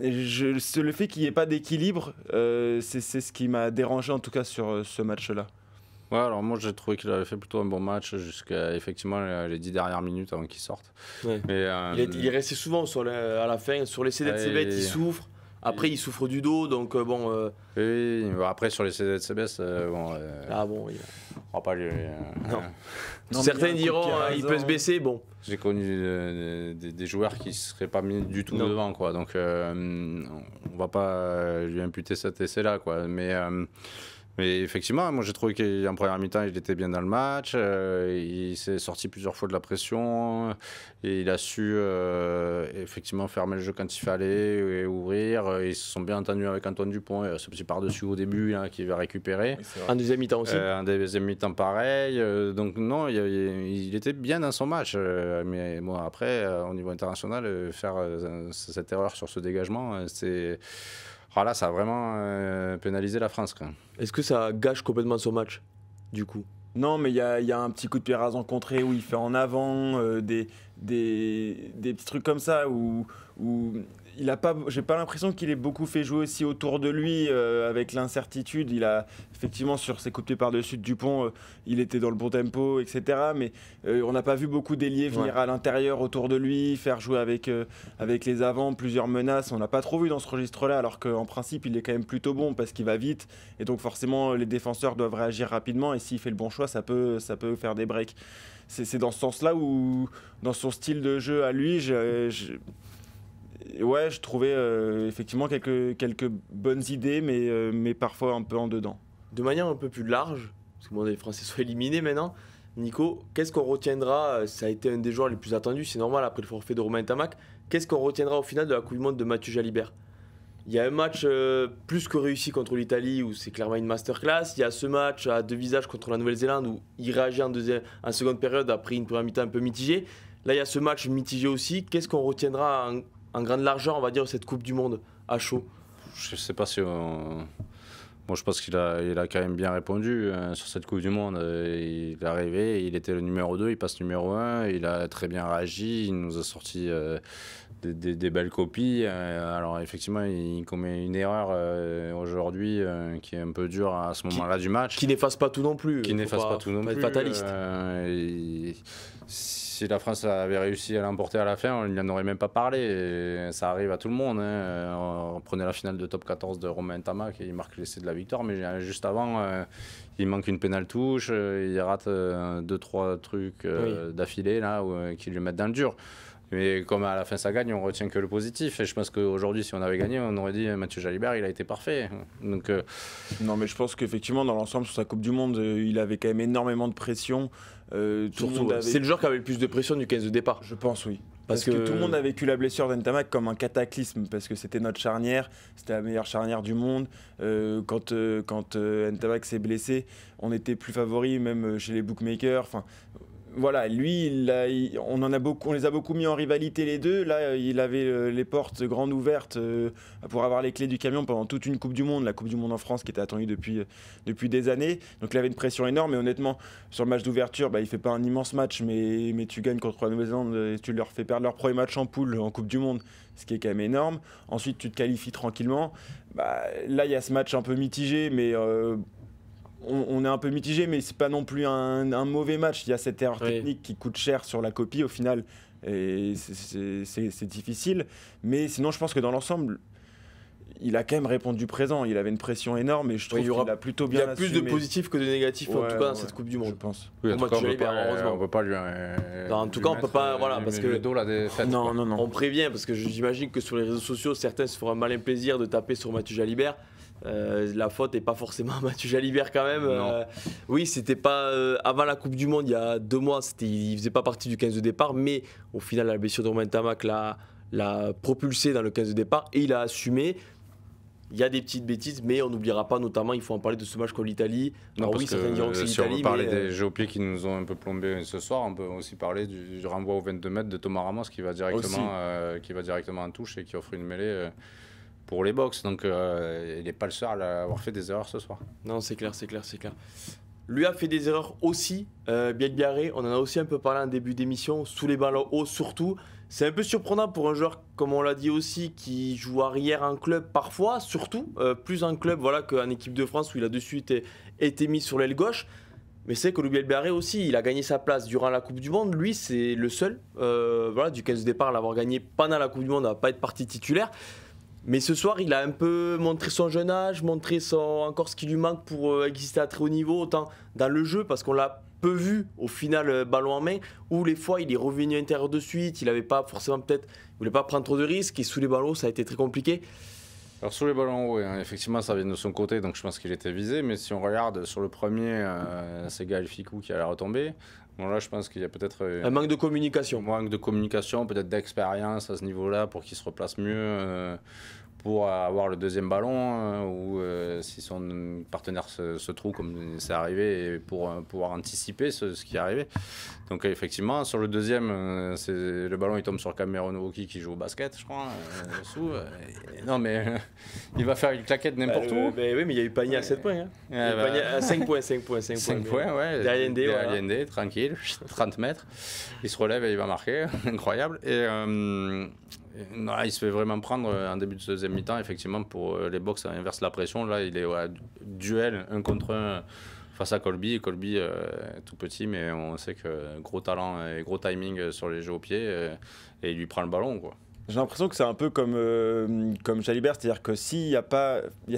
le fait qu'il n'y ait pas d'équilibre, c'est ce qui m'a dérangé en tout cas sur ce match-là. Ouais, alors moi j'ai trouvé qu'il avait fait plutôt un bon match jusqu'à effectivement les 10 dernières minutes avant qu'il sorte. Ouais. Mais, il est resté souvent à la fin, sur les CDC, il souffre. Après, il souffre du dos, donc bon. Oui, après sur les CDC, bon. Ah bon, oui. On va pas lui. Non, certains diront il peut se baisser, bon. J'ai connu des joueurs qui ne seraient pas mis du tout devant, quoi. Donc on va pas lui imputer cet essai-là, quoi. Mais effectivement, moi j'ai trouvé qu'en première mi-temps, il était bien dans le match. Il s'est sorti plusieurs fois de la pression. Et il a su effectivement fermer le jeu quand il fallait et ouvrir. Ils se sont bien entendus avec Antoine Dupont. Ce petit par-dessus au début là, qui va récupérer. En deuxième mi-temps aussi. En deuxième mi-temps, pareil. Donc non, il était bien dans son match. Mais bon, après, au niveau international, faire cette erreur sur ce dégagement, c'est... Alors là, ça a vraiment pénalisé la France. Est-ce que ça gâche complètement son match, du coup? Non, mais il y a un petit coup de pied rasant contré où il fait en avant, des petits trucs comme ça où il a pas, j'ai pas l'impression qu'il ait beaucoup fait jouer aussi autour de lui avec l'incertitude. Il a effectivement sur ses coups de pied par-dessus de Dupont, il était dans le bon tempo, etc. Mais on n'a pas vu beaucoup d'ailiers venir à l'intérieur autour de lui, faire jouer avec les avants, plusieurs menaces. On n'a pas trop vu dans ce registre-là, alors qu'en principe, il est quand même plutôt bon parce qu'il va vite. Et donc forcément, les défenseurs doivent réagir rapidement. Et s'il fait le bon choix, ça peut faire des breaks. C'est dans ce sens-là où, dans son style de jeu à lui, je trouvais effectivement quelques bonnes idées, mais parfois un peu en dedans. De manière un peu plus large, parce que les Français sont éliminés maintenant, Nico, qu'est-ce qu'on retiendra? Ça a été un des joueurs les plus attendus, c'est normal après le forfait de Romain Ntamack. Qu'est-ce qu'on retiendra au final de la Coupe du Monde de Mathieu Jalibert? Il y a un match plus que réussi contre l'Italie où c'est clairement une masterclass. Il y a ce match à deux visages contre la Nouvelle-Zélande où il réagit en seconde période après une première mi-temps un peu mitigée. Là, il y a ce match mitigé aussi. Qu'est-ce qu'on retiendra en grande largeur, on va dire, cette Coupe du Monde à chaud? Je sais pas si Moi, je pense qu'il a quand même bien répondu sur cette Coupe du Monde. Il est arrivé, il était le numéro 2, il passe numéro 1, il a très bien réagi, il nous a sorti des belles copies. Alors effectivement, il commet une erreur aujourd'hui qui est un peu dure à ce moment-là du match. Qui n'efface pas tout non plus. Qui n'efface pas tout non plus. Fataliste. Si la France avait réussi à l'emporter à la fin, on n'en aurait même pas parlé. Et ça arrive à tout le monde. On prenait la finale de top 14 de Romain Ntamack et il marque l'essai de la victoire. Mais juste avant, il manque une pénale touche. Il rate 2-3 trucs d'affilée là, qui lui mettent dans le dur. Mais comme à la fin ça gagne, on retient que le positif. Et je pense qu'aujourd'hui, si on avait gagné, on aurait dit Mathieu Jalibert, il a été parfait. Donc, non, mais je pense qu'effectivement, dans l'ensemble, sur sa Coupe du Monde, il avait quand même énormément de pression. C'est le joueur qui avait le plus de pression du 15 de départ. Je pense, oui. Parce que tout le monde a vécu la blessure d'Ntamack comme un cataclysme, parce que c'était notre charnière, c'était la meilleure charnière du monde. Quand Ntamack s'est blessé, on était plus favoris, même chez les bookmakers. Enfin, voilà, lui, on les a beaucoup mis en rivalité les deux. Là, il avait les portes grandes ouvertes pour avoir les clés du camion pendant toute une Coupe du Monde, la Coupe du Monde en France qui était attendue depuis des années. Donc il avait une pression énorme. Et honnêtement, sur le match d'ouverture, il fait pas un immense match, mais tu gagnes contre la Nouvelle-Zélande et tu leur fais perdre leur premier match en poule en Coupe du Monde, ce qui est quand même énorme. Ensuite, tu te qualifies tranquillement. Là, il y a ce match un peu mitigé, mais on est un peu mitigé, mais c'est pas non plus un mauvais match. Il y a cette erreur technique qui coûte cher sur la copie au final, et c'est difficile. Mais sinon, je pense que dans l'ensemble, il a quand même répondu présent. Il avait une pression énorme et je trouve qu'il a plutôt bien assumé. Il y a plus de positifs que de négatifs en tout cas dans cette Coupe du Monde. Je pense. Oui, en tout cas, on peut pas lui. En tout cas, on peut pas. Voilà, parce que le dos la défaite. Non. On prévient parce que j'imagine que sur les réseaux sociaux, certains se feront un malin plaisir de taper sur Mathieu Jalibert. La faute n'est pas forcément à Mathieu Jalibert quand même. Oui, c'était pas avant la Coupe du Monde, il y a 2 mois, il faisait pas partie du 15 de départ, mais au final, la blessure de Romain Tamac l'a propulsé dans le 15 de départ et il a assumé. Il y a des petites bêtises, mais on n'oubliera pas, notamment, il faut en parler de ce match contre l'Italie. Alors oui, certains diront que c'est l'Italie. Si on veut parler des jeux au pied qui nous ont un peu plombé ce soir, on peut aussi parler du renvoi aux 22 mètres de Thomas Ramos qui va directement en touche et qui offre une mêlée pour les box. Donc il n'est pas le seul à avoir fait des erreurs ce soir. Non, c'est clair. Lui a fait des erreurs aussi, Bielbiarré. On en a aussi un peu parlé en début d'émission, sous les ballons hauts surtout. C'est un peu surprenant pour un joueur, comme on l'a dit aussi, qui joue arrière en club parfois, surtout, plus en club qu'en équipe de France où il a de suite été mis sur l'aile gauche. Mais c'est que Louis Barré aussi, il a gagné sa place durant la Coupe du Monde. Lui, c'est le seul du 15 de départ à l'avoir gagné pendant la Coupe du Monde, à ne pas être parti titulaire. Mais ce soir, il a un peu montré son jeune âge, montré encore ce qui lui manque pour exister à très haut niveau, autant dans le jeu, parce qu'on l'a peu vu au final ballon en main, où les fois il est revenu à l'intérieur de suite, il n'avait pas forcément il voulait pas prendre trop de risques, et sous les ballons ça a été très compliqué. Alors sous les ballons, oui, effectivement ça vient de son côté, donc je pense qu'il était visé, mais si on regarde sur le premier, c'est Gaël Ficou qui allait retomber. Bon là je pense qu'il y a peut-être un manque de communication. Peut-être d'expérience à ce niveau-là pour qu'il se replace mieux. Pour avoir le deuxième ballon ou si son partenaire se trouve comme c'est arrivé et pour pouvoir anticiper ce qui est arrivé. Donc effectivement sur le deuxième le ballon il tombe sur Cameron Woki qui joue au basket je crois non mais il va faire une claquette n'importe où. Oui mais il y a eu panier à 7 points Panier à 5 points 5 points ouais derrière ND tranquille 30 mètres il se relève et il va marquer incroyable et là, il se fait vraiment prendre en début de deuxième mi-temps, effectivement, pour les box, ça inverse la pression. Là, il est duel 1 contre 1 face à Colby. Colby, tout petit, mais on sait que gros talent et gros timing sur les jeux au pied, et il lui prend le ballon, quoi. J'ai l'impression que c'est un peu comme Jalibert, c'est-à-dire que s'il y a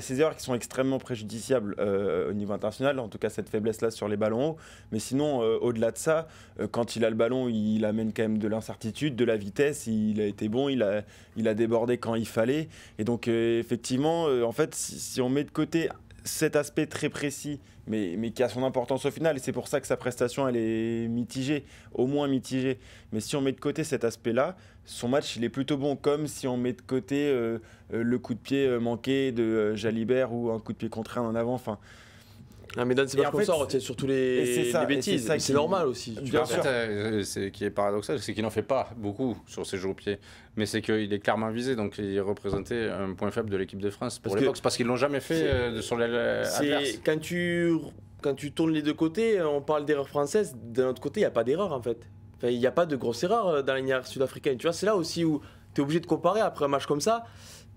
ces erreurs qui sont extrêmement préjudiciables au niveau international, en tout cas cette faiblesse-là sur les ballons hauts, mais sinon au-delà de ça, quand il a le ballon, il amène quand même de l'incertitude, de la vitesse, il a été bon, il a débordé quand il fallait, et donc effectivement, en fait, si on met de côté cet aspect très précis, mais qui a son importance au final, et c'est pour ça que sa prestation elle est mitigée, au moins mitigée. Mais si on met de côté cet aspect-là, son match il est plutôt bon, comme si on met de côté le coup de pied manqué de Jalibert ou un coup de pied contraire en avant. Enfin, non, mais dans ces matchs comme ça, on retient surtout les bêtises. C'est normal aussi. Bien sûr. Ce qui est paradoxal, c'est qu'il n'en fait pas beaucoup sur ses jeux au pied. Mais c'est qu'il est clairement visé, donc il représentait un point faible de l'équipe de France pour les box, parce qu'ils ne l'ont jamais fait sur l'aile adverse. Quand tu tournes les deux côtés, on parle d'erreur française. D'un autre côté, il n'y a pas d'erreur en fait. Enfin, il n'y a pas de grosse erreur dans la ligne sud-africaine. Tu vois, c'est là aussi où tu es obligé de comparer après un match comme ça.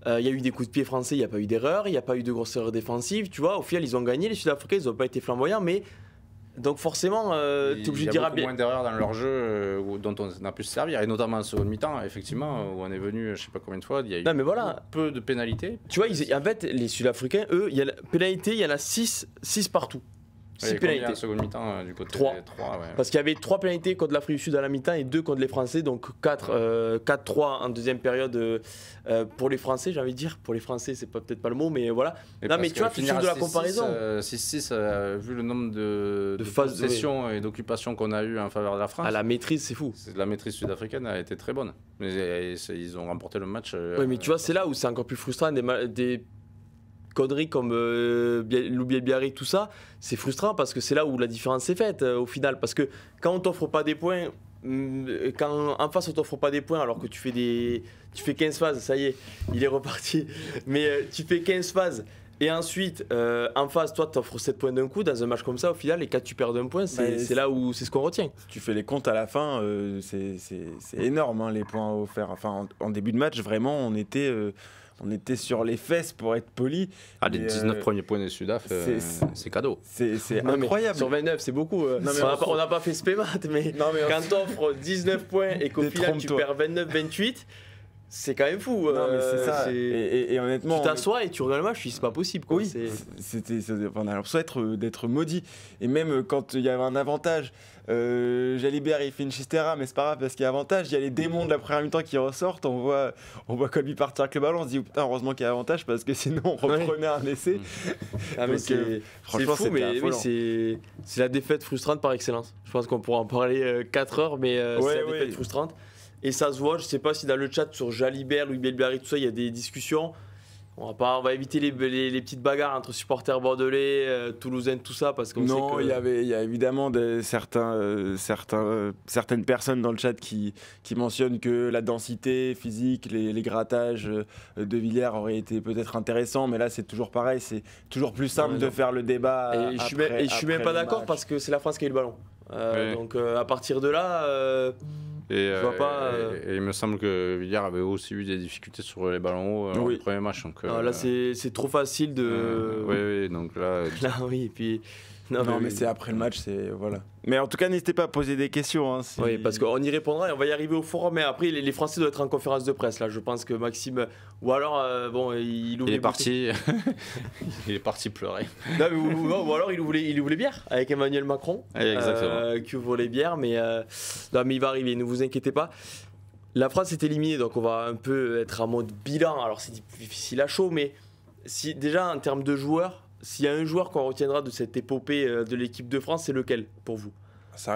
Il y a eu des coups de pied français, il n'y a pas eu d'erreur, il n'y a pas eu de grosse erreur défensive. Tu vois, au final, ils ont gagné. Les Sud-Africains, ils n'ont pas été flamboyants, mais donc forcément, tu es obligé de dire. Il y a beaucoup moins d'erreurs dans leur jeu dont on a pu se servir, et notamment en seconde mi-temps, effectivement, où on est venu, je ne sais pas combien de fois, il y a eu peu de pénalités. Tu vois, en fait, les Sud-Africains, eux, il y a la pénalité, il y en a 6 partout. 6 pénalités. En seconde mi-temps du côté 3. 3 ouais. Parce qu'il y avait 3 pénalités contre l'Afrique du Sud à la mi-temps et 2 contre les Français, donc 4-3 en deuxième période pour les Français, j'ai envie de dire. Pour les Français, c'est peut-être pas le mot, mais voilà. Et non, mais tu vois, tu de la comparaison. 6-6, vu le nombre de possessions et d'occupations qu'on a eu en faveur de la France. La maîtrise, c'est fou. La maîtrise sud-africaine a été très bonne. Mais ils ont remporté le match. Oui, mais tu vois, c'est là où c'est encore plus frustrant. Des conneries comme Lou Bielbiarré, tout ça, c'est frustrant parce que c'est là où la différence est faite au final. Parce que quand on t'offre pas des points, quand en face on t'offre pas des points alors que tu fais 15 phases, ça y est, il est reparti. Mais tu fais 15 phases et ensuite en face, toi t'offres 7 points d'un coup dans un match comme ça au final, et quand tu perds d'un point, c'est là où c'est ce qu'on retient. Si tu fais les comptes à la fin, c'est énorme hein, les points offerts. Enfin, en début de match, vraiment, on était sur les fesses pour être poli. Les 19 premiers points des Sudaf, c'est cadeau. C'est incroyable. Sur 29, c'est beaucoup. On n'a pas fait spémat, mais quand t'offres 19 points et qu'au final tu perds 29-28, c'est quand même fou. Non, mais c'est ça. Et honnêtement, tu t'assois et tu regardes le match, c'est pas possible. Quoi. Oui, on a l'impression d'être maudit. Et même quand il y avait un avantage, Jalibert il fait une chistera, mais c'est pas grave parce qu'il y a avantage. Il y a les démons de la première mi-temps qui ressortent. On voit Colby partir avec le ballon. On se dit putain, heureusement qu'il y a avantage parce que sinon on reprenait un essai. Ah, mais c'est fou, mais oui, c'est la défaite frustrante par excellence. Je pense qu'on pourra en parler 4 heures, mais c'est la défaite frustrante. Et ça se voit, je sais pas si dans le chat sur Jalibert, Louis Belbiari, tout ça, il y a des discussions. On va éviter les petites bagarres entre supporters bordelais, toulousains, tout ça, parce qu'on sait que... il y a évidemment certaines personnes dans le chat qui mentionnent que la densité physique, les grattages de Villiers auraient été peut-être intéressants, mais là c'est toujours pareil, c'est toujours plus simple de faire le débat. Et je suis même pas d'accord parce que c'est la France qui a eu le ballon. Donc à partir de là... Et il me semble que Villiers avait aussi eu des difficultés sur les ballons hauts le premier match. Donc, là, c'est trop facile de. Oui, donc là. Là, oui, et puis. Non, mais c'est après le match, c'est. Voilà. Mais en tout cas, n'hésitez pas à poser des questions. Hein, Oui, parce qu'on y répondra et on va y arriver au forum. Mais après, les Français doivent être en conférence de presse. Là, je pense que Maxime. Ou alors, il est parti. Il est parti pleurer. Non, mais, ou alors, il ouvre les bières avec Emmanuel Macron. Exactement. Qui ouvre les bières. Mais, non, mais il va arriver, ne vous inquiétez pas. La France est éliminée, donc on va un peu être en mode bilan. Alors, c'est difficile à chaud, mais déjà, en termes de joueurs. S'il y a un joueur qu'on retiendra de cette épopée de l'équipe de France, c'est lequel pour vous?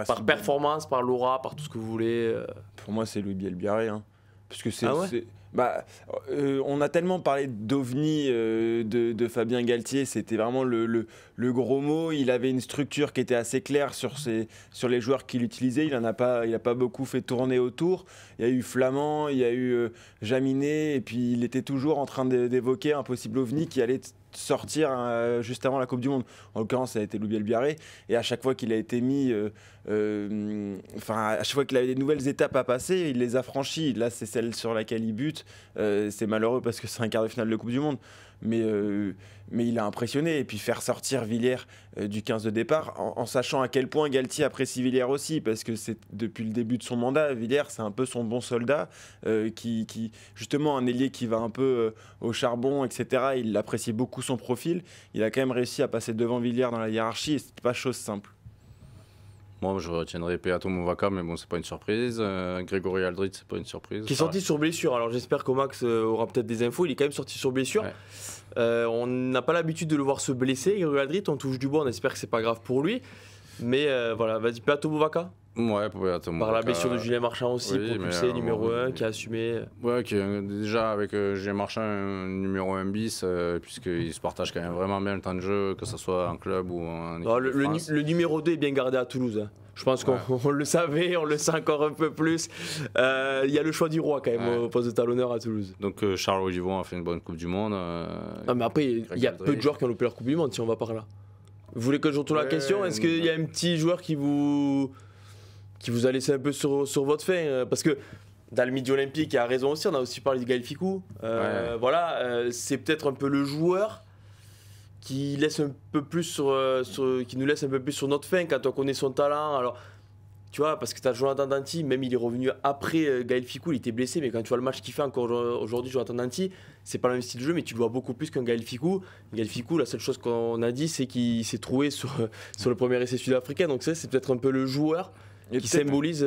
Par performance, par l'aura, par tout ce que vous voulez Pour moi, c'est Louis Belbiari. Hein. Parce que on a tellement parlé d'OVNI de Fabien Galtier, c'était vraiment le gros mot. Il avait une structure qui était assez claire sur les joueurs qu'il utilisait. Il n'a pas beaucoup fait tourner autour. Il y a eu Flamand, il y a eu Jaminet, et puis il était toujours en train d'évoquer un possible OVNI qui allait sortir juste avant la Coupe du Monde. En l'occurrence, ça a été Louis Belbiari. Et à chaque fois qu'il a été mis, à chaque fois qu'il avait des nouvelles étapes à passer, il les a franchies. Là, c'est celle sur laquelle il bute. C'est malheureux parce que c'est un quart de finale de Coupe du Monde. Mais il a impressionné. Et puis faire sortir Villiers du 15 de départ, en sachant à quel point Galtier apprécie Villiers aussi, parce que c'est depuis le début de son mandat, Villiers, c'est un peu son bon soldat, qui justement un ailier qui va un peu au charbon, etc. Il appréciait beaucoup son profil. Il a quand même réussi à passer devant Villiers dans la hiérarchie, et c'est pas chose simple. Moi, je retiendrai Peato Movaca, mais bon, c'est pas une surprise. Grégory Aldrit, c'est pas une surprise. Qui est sorti sur blessure. Alors j'espère qu'Omax aura peut-être des infos. Il est quand même sorti sur blessure. Ouais. On n'a pas l'habitude de le voir se blesser. Grégory Aldrit, on touche du bois. On espère que c'est pas grave pour lui. Mais voilà, vas-y, Peato Movaca. Ouais, pour Peato Movaca. Par la blessure de Julien Marchand aussi, pour pousser numéro 1, qui a assumé. Ouais, qui est déjà avec Julien Marchand, numéro 1 bis, puisqu'il se partage quand même vraiment bien le temps de jeu, que ce soit en club ou en équipe de France. Le numéro 2 est bien gardé à Toulouse. Hein. Je pense qu'on le savait, on le sait encore un peu plus. Il y a le choix du roi quand même au poste de talonneur à Toulouse. Donc Charles Olivon a fait une bonne Coupe du Monde. Mais après, il y a peu de joueurs qui ont loupé leur Coupe du Monde si on va par là. Vous voulez que je retourne la question? Est-ce qu'il y a un petit joueur qui vous a laissé un peu sur votre faim? Parce que dans le Midi Olympique, il a raison aussi, on a aussi parlé de Gaël Fickou. Voilà, c'est peut-être un peu le joueur qui laisse un peu plus qui nous laisse un peu plus sur notre faim quand on connaît son talent. Alors, tu vois, parce que tu as Jonathan Danty, même il est revenu après Gaël Fickou, il était blessé, mais quand tu vois le match qu'il fait encore aujourd'hui, Jonathan Danty, c'est pas le même style de jeu, mais tu le vois beaucoup plus qu'un Gaël Fickou. Gaël Fickou, la seule chose qu'on a dit, c'est qu'il s'est trouvé sur le premier essai sud-africain. Donc c'est peut-être un peu le joueur qui symbolise...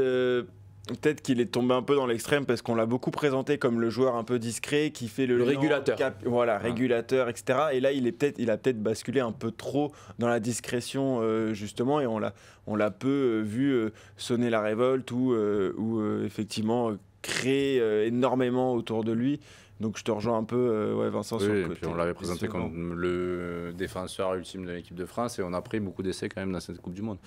Peut-être qu'il est tombé un peu dans l'extrême parce qu'on l'a beaucoup présenté comme le joueur un peu discret qui fait le régulateur. Régulateur, etc. Et là, il a peut-être basculé un peu trop dans la discrétion justement, et on l'a peu vu sonner la révolte ou effectivement créer énormément autour de lui. Donc je te rejoins un peu, Vincent, sur le côté. Puis on l'avait présenté comme le défenseur ultime de l'équipe de France et on a pris beaucoup d'essais quand même dans cette Coupe du Monde.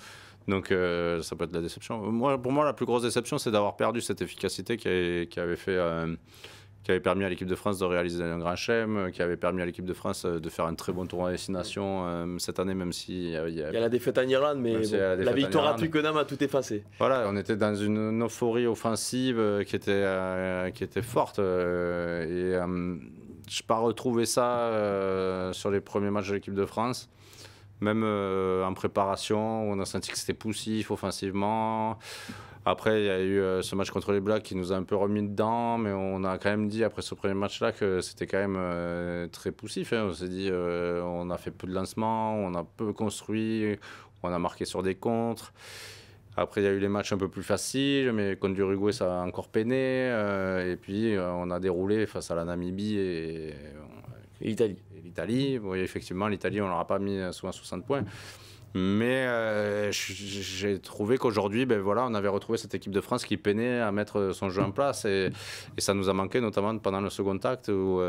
Donc ça peut être la déception. Pour moi, la plus grosse déception, c'est d'avoir perdu cette efficacité qui avait permis à l'équipe de France de réaliser un grand chelem, qui avait permis à l'équipe de France de faire un très bon tournoi à destination cette année, même si... Il y a la défaite en Irlande, mais la victoire à Twickenham a tout effacé. Voilà, on était dans une euphorie offensive qui était forte. Je n'ai pas retrouvé ça sur les premiers matchs de l'équipe de France. Même en préparation, on a senti que c'était poussif offensivement. Après, il y a eu ce match contre les Blacks qui nous a un peu remis dedans, mais on a quand même dit après ce premier match-là que c'était quand même très poussif. Hein. On s'est dit, on a fait peu de lancements, on a peu construit, on a marqué sur des contres. Après, il y a eu les matchs un peu plus faciles, mais contre l'Uruguay, ça a encore peiné. Et puis, on a déroulé face à la Namibie et l'Italie. L'Italie, oui, effectivement, l'Italie, on ne leur a pas mis souvent 60 points. Mais j'ai trouvé qu'aujourd'hui, voilà, on avait retrouvé cette équipe de France qui peinait à mettre son jeu en place. Et ça nous a manqué, notamment pendant le second acte, où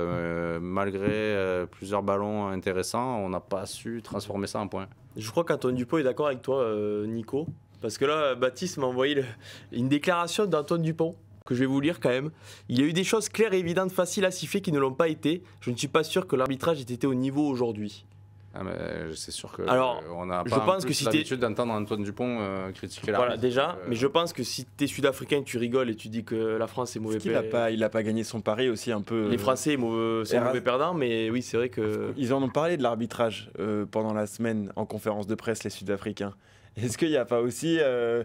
malgré plusieurs ballons intéressants, on n'a pas su transformer ça en points. Je crois qu'Antoine Dupont est d'accord avec toi, Nico. Parce que là, Baptiste m'a envoyé une déclaration d'Antoine Dupont, que je vais vous lire quand même. Il y a eu des choses claires et évidentes, faciles à siffler qui ne l'ont pas été. Je ne suis pas sûr que l'arbitrage ait été au niveau aujourd'hui. Ah mais c'est sûr que alors, on n'a je pas pense que si l'habitude d'entendre Antoine Dupont critiquer l'arbitre. Voilà, déjà, mais je pense que si tu es sud-africain, tu rigoles et tu dis que la France est mauvais perdant. Il n'a pas gagné son pari aussi un peu. Les Français sont mauvais perdants, mais oui, c'est vrai que... Ils en ont parlé de l'arbitrage pendant la semaine en conférence de presse, les Sud-Africains. Est-ce qu'il n'y a pas aussi des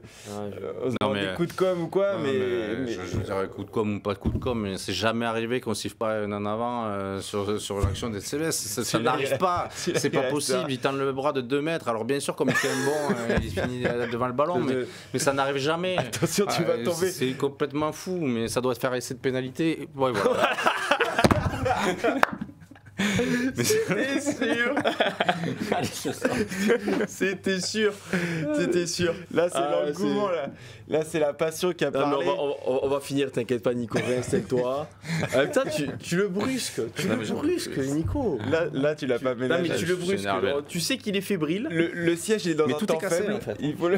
coups de com' ou quoi? Je dirais coup de com' ou pas de coup de com', mais c'est jamais arrivé qu'on ne siffle pas un en avant sur l'action des CBS. Ça n'arrive pas, c'est pas possible. Il tend le bras de 2 mètres. Alors bien sûr, comme il fait un bon, il finit devant le ballon, mais ça n'arrive jamais. Attention, tu vas tomber. C'est complètement fou, mais ça doit te faire essai de pénalité. Ouais, voilà. C'était sûr. C'était sûr. C'était sûr. Là, c'est l'engouement. Là, c'est la passion qui a parlé. On va finir, t'inquiète pas, Nico. Réinstalle-toi. Putain, tu le brusques. Tu le brusques, Nico. Là, tu l'as pas ménagé. Non, mais tu le brusques. Tu sais qu'il est fébrile. Le siège, il est dans un temps faible. En fait. Il faut le.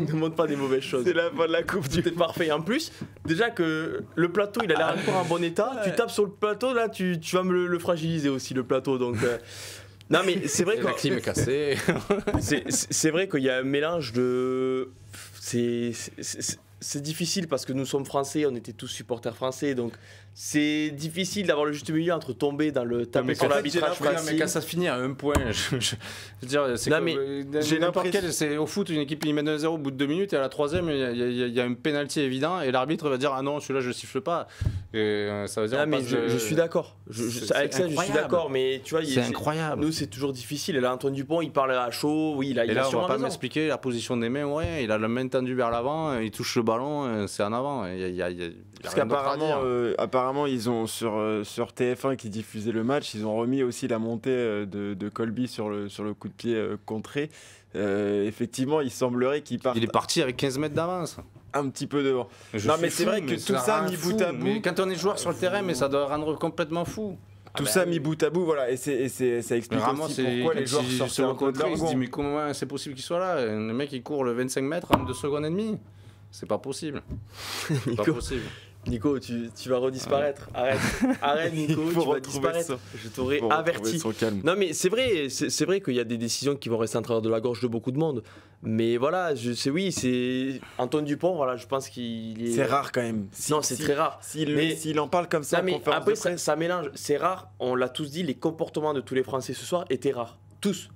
Ne montre pas des mauvaises choses. C'est la fin de la coupe. C'était parfait. En plus, déjà que le plateau, il a l'air encore en bon état. Tu tapes sur le plateau, là, tu vas me le fragiliser aussi, le plateau. Donc. Non mais c'est vrai que la clim est cassée. c'est vrai qu'il y a un mélange de c'est difficile parce que nous sommes français, on était tous supporters français, donc c'est difficile d'avoir le juste milieu entre tomber dans le taper sur l'arbitrage facile. Mais quand ça se finit à 1 point, je veux dire, c'est j'ai n'importe quel, c'est au foot, une équipe qui mène 1-0 au bout de 2 minutes et à la 3e, il y a un penalty évident et l'arbitre va dire ah non, celui-là je siffle pas. Et ça veut dire mais je suis d'accord. Avec ça, je suis d'accord, mais tu vois, c'est incroyable. Nous, c'est toujours difficile. Et là, Antoine Dupont, il parle à chaud. Oui, et là, on va pas m'expliquer la position des mains. Ouais, il a la main tendue vers l'avant, il touche le ballon, c'est en avant. Parce qu'apparemment, ils ont sur TF1 qui diffusait le match, ils ont remis aussi la montée de Colby sur le coup de pied contré. Effectivement, il semblerait qu'il parte. Il est parti avec 15 mètres d'avance. Un petit peu devant. Non, mais c'est vrai que tout ça mis bout à bout. Mais quand on est joueur sur le terrain, mais ça doit rendre complètement fou. Tout ça mis bout à bout, voilà, et ça explique aussi pourquoi les joueurs sortent sur le contre. Il se dit mais comment c'est possible qu'il soit là? Le mec il court le 25 mètres en 2 secondes et demie. C'est pas possible. C'est pas possible. Nico, tu vas redisparaître. Arrête Nico, tu vas disparaître. Je t'aurais averti. Non mais c'est vrai qu'il y a des décisions qui vont rester en travers de la gorge de beaucoup de monde. Mais voilà, c'est Antoine Dupont, voilà, je pense qu'il est... C'est rare quand même. Non, c'est très rare. S'il en parle comme ça, après ça mélange. C'est rare, on l'a tous dit, les comportements de tous les Français ce soir étaient rares. Tous.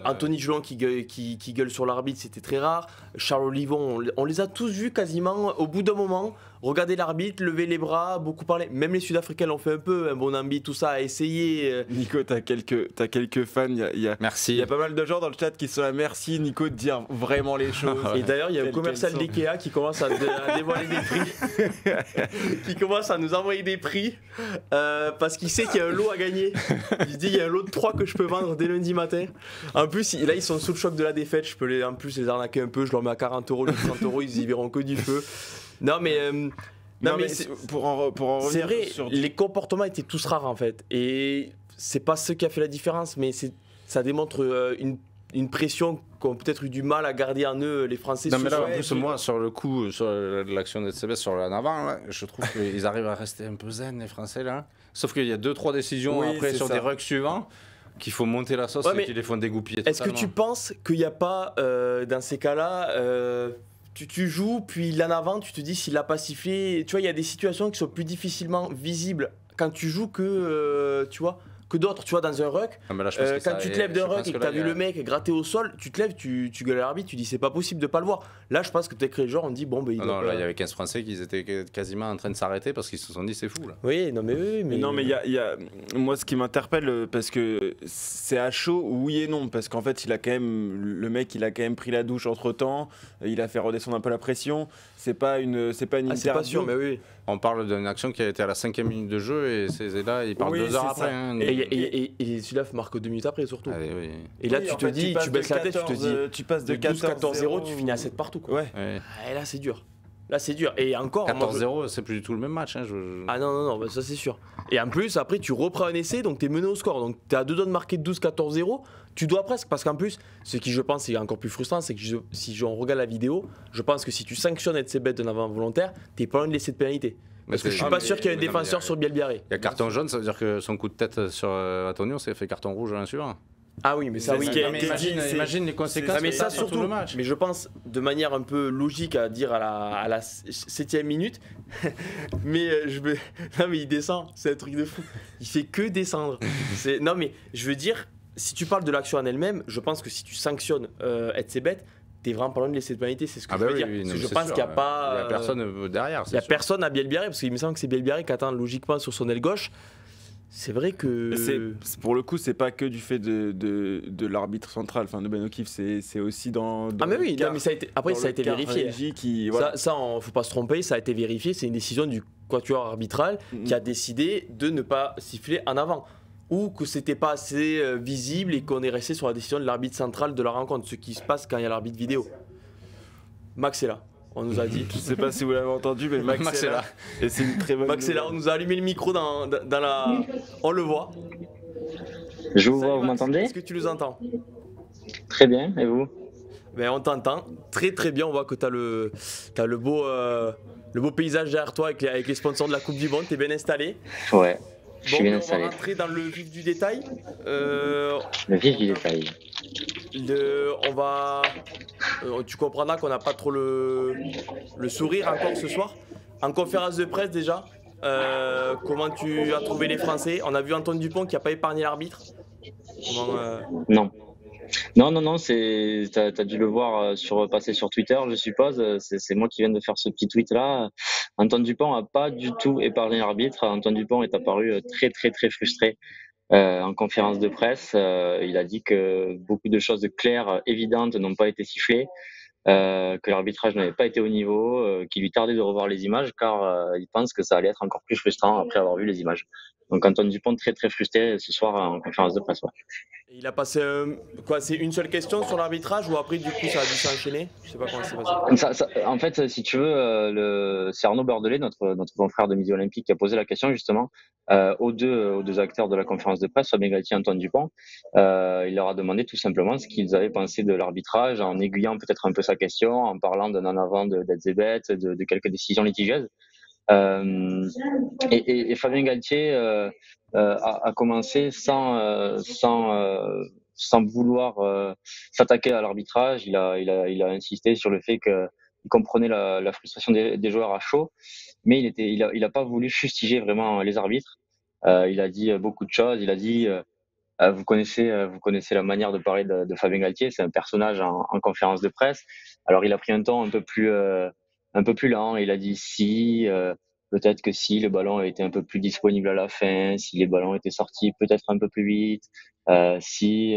Anthony Juan qui gueule sur l'arbitre, c'était très rare. Charles Olivon, on les a tous vus quasiment au bout d'un moment. Regarder l'arbitre, lever les bras, beaucoup parler. Même les Sud-Africains l'ont fait un peu. Bonambi, tout ça, a essayé. Nico, t'as quelques fans. Merci. Il y a pas mal de gens dans le chat qui sont là. Merci Nico de dire vraiment les choses. Et d'ailleurs, il y a un commercial d'Ikea qui commence à dévoiler des prix. Qui commence à nous envoyer des prix parce qu'il sait qu'il y a un lot à gagner. Il se dit il y a un lot de 3 que je peux vendre dès lundi matin. En plus, là, ils sont sous le choc de la défaite. Je peux en plus les arnaquer un peu. Je leur mets à 40 €, 30 €, ils y verront que du feu. Non, mais pour en revenir, c'est vrai, les comportements étaient tous rares en fait. Et c'est pas ce qui a fait la différence, mais ça démontre une pression qu'ont peut-être eu du mal à garder en eux les Français. Non, mais là, en plus, moi, sur le coup, sur l'action de CBS, sur l'en avant, là, je trouve qu'ils arrivent à rester un peu zen, les Français, là. Sauf qu'il y a 2-3 décisions après sur des rucks suivants. Qu'il faut monter la sauce et qu'ils les font dégoupiller. Est-ce que tu penses qu'il n'y a pas, dans ces cas-là, tu joues, puis l'en avant, tu te dis s'il l'a pas sifflé. Tu vois, il y a des situations qui sont plus difficilement visibles quand tu joues que, tu vois, que d'autres. Tu vois, dans un ruck, Ah, mais là, je pense que quand tu te lèves d'un je pense ruck et que là, tu as il y vu a- le mec gratter au sol, tu te lèves, tu gueules à l'arbitre, tu dis c'est pas possible de pas le voir. Là, je pense que peut-être que les joueurs ont dit bon, ben il Ah doit non, pas- là, il y avait 15 Français qui étaient quasiment en train de s'arrêter parce qu'ils se sont dit c'est fou là. Oui, non, mais oui, mais. Non, mais moi, ce qui m'interpelle, parce que c'est à chaud, oui et non, parce qu'en fait, le mec, il a quand même pris la douche entre temps, il a fait redescendre un peu la pression. C'est pas une Ah, c'est pas interview. sûr, mais oui. On parle d'une action qui a été à la 5e minute de jeu et c'est là, il parle Oui, 2 heures c'est après. ça. Hein. Et celui-là marque 2 minutes après, surtout. Allez, oui. Et là, Oui, tu en te fait, dis, tu passes baisses de la tête, tu te 14, dis. tu passes de De 12-14-0, 14-0, tu finis à 7 partout, quoi. Ouais. Ouais. Ah, et là, c'est dur. Là, c'est dur. Et encore. moi, 14-0, c'est plus du tout le même match. Hein. Ah non, non, non, bah ça c'est sûr. Et en plus, après, tu reprends un essai, donc tu es mené au score. Donc tu es à 2 doigts de marquer 12-14-0. Tu dois presque, parce qu'en plus, ce qui je pense est encore plus frustrant, c'est que si on regarde la vidéo, je pense que si tu sanctionnes Etzebeth d'un avant volontaire, t'es pas loin de laisser de pénalité. Parce que je suis pas sûr qu'il y ait un défenseur sur Bielbiaré. Il y a carton jaune, ça veut dire que son coup de tête sur Antonio s'est fait carton rouge à un suivant. Ah oui, mais ça, C'est oui. ce qui a Non, mais été imagine, dit, imagine les conséquences. Ah, mais que ça a sur tout surtout, le match. mais je pense de manière un peu logique à dire à la 7e minute, mais non mais il descend, c'est un truc de fou, il fait que descendre. Non mais je veux dire, si tu parles de l'action en elle-même, je pense que si tu sanctionnes Etzebeth, t'es vraiment pas loin de laisser de pénalité, c'est ce que Ah je bah veux oui, dire. oui, Parce non, que je c'est pense sûr, qu'il n'y a pas... Il y a personne derrière. Il n'y a personne à Bielbiaré, parce qu'il me semble que c'est Bielbiaré qui attend logiquement sur son aile gauche. C'est vrai que... Pour le coup, c'est pas que du fait de l'arbitre central, enfin de Ben O'Keefe, c'est aussi dans Ah mais le oui, quart- non, mais ça a été, après dans ça a le été quart vérifié. régie qui, voilà. Ça, faut pas se tromper, ça a été vérifié, c'est une décision du quatuor arbitral qui a décidé de ne pas siffler en avant. Ou que c'était pas assez visible et qu'on est resté sur la décision de l'arbitre central de la rencontre, ce qui se passe quand il y a l'arbitre vidéo. Max est là, on nous a dit. Je sais pas si vous l'avez entendu, mais Max est là. Et c'est une très bonne Max est là, on nouvelle. nous a allumé le micro dans la... On le voit. Je vous Salut, vois, vous Max, m'entendez? est-ce que tu nous entends? Très bien, et vous? Ben, on t'entend très très bien, on voit que tu as le beau paysage derrière toi avec les sponsors de la Coupe du Monde, tu es bien installé. Ouais, je suis Bon, bien on installé. va rentrer dans le vif du détail. Le vif du détail. Tu comprendras qu'on n'a pas trop le sourire encore ce soir. En conférence de presse déjà, comment tu as trouvé les Français? On a vu Antoine Dupont qui n'a pas épargné l'arbitre. Non. Non, t'as dû le voir passer sur Twitter, je suppose. C'est moi qui viens de faire ce petit tweet-là. Antoine Dupont n'a pas du tout épargné l'arbitre. Antoine Dupont est apparu très, très, très frustré en conférence de presse. Il a dit que beaucoup de choses claires, évidentes, n'ont pas été sifflées. Que l'arbitrage n'avait pas été au niveau, qu'il lui tardait de revoir les images car il pense que ça allait être encore plus frustrant après avoir vu les images. Donc Antoine Dupont très très frustré ce soir en conférence de presse. Ouais. Il a passé c'est une seule question sur l'arbitrage ou après du coup ça a dû s'enchaîner? Je sais pas comment c'est passé. En fait, si tu veux, c'est Arnaud Bordelais, notre confrère de Midi Olympique, qui a posé la question justement aux deux acteurs de la conférence de presse, Fabien Galtier et Antoine Dupont. Il leur a demandé tout simplement ce qu'ils avaient pensé de l'arbitrage, en aiguillant peut-être un peu sa question, en parlant d'un en avant d'Etzebeth, de quelques décisions litigieuses. Et Fabien Galtier a commencé sans vouloir s'attaquer à l'arbitrage. Il a insisté sur le fait qu'il comprenait la frustration des joueurs à chaud, mais il a pas voulu fustiger vraiment les arbitres. Il a dit beaucoup de choses. Il a dit vous connaissez la manière de parler de Fabien Galtier, c'est un personnage en conférence de presse. Alors il a pris un ton un peu plus lent. Il a dit peut-être que si le ballon avait été un peu plus disponible à la fin, si les ballons étaient sortis peut-être un peu plus vite, si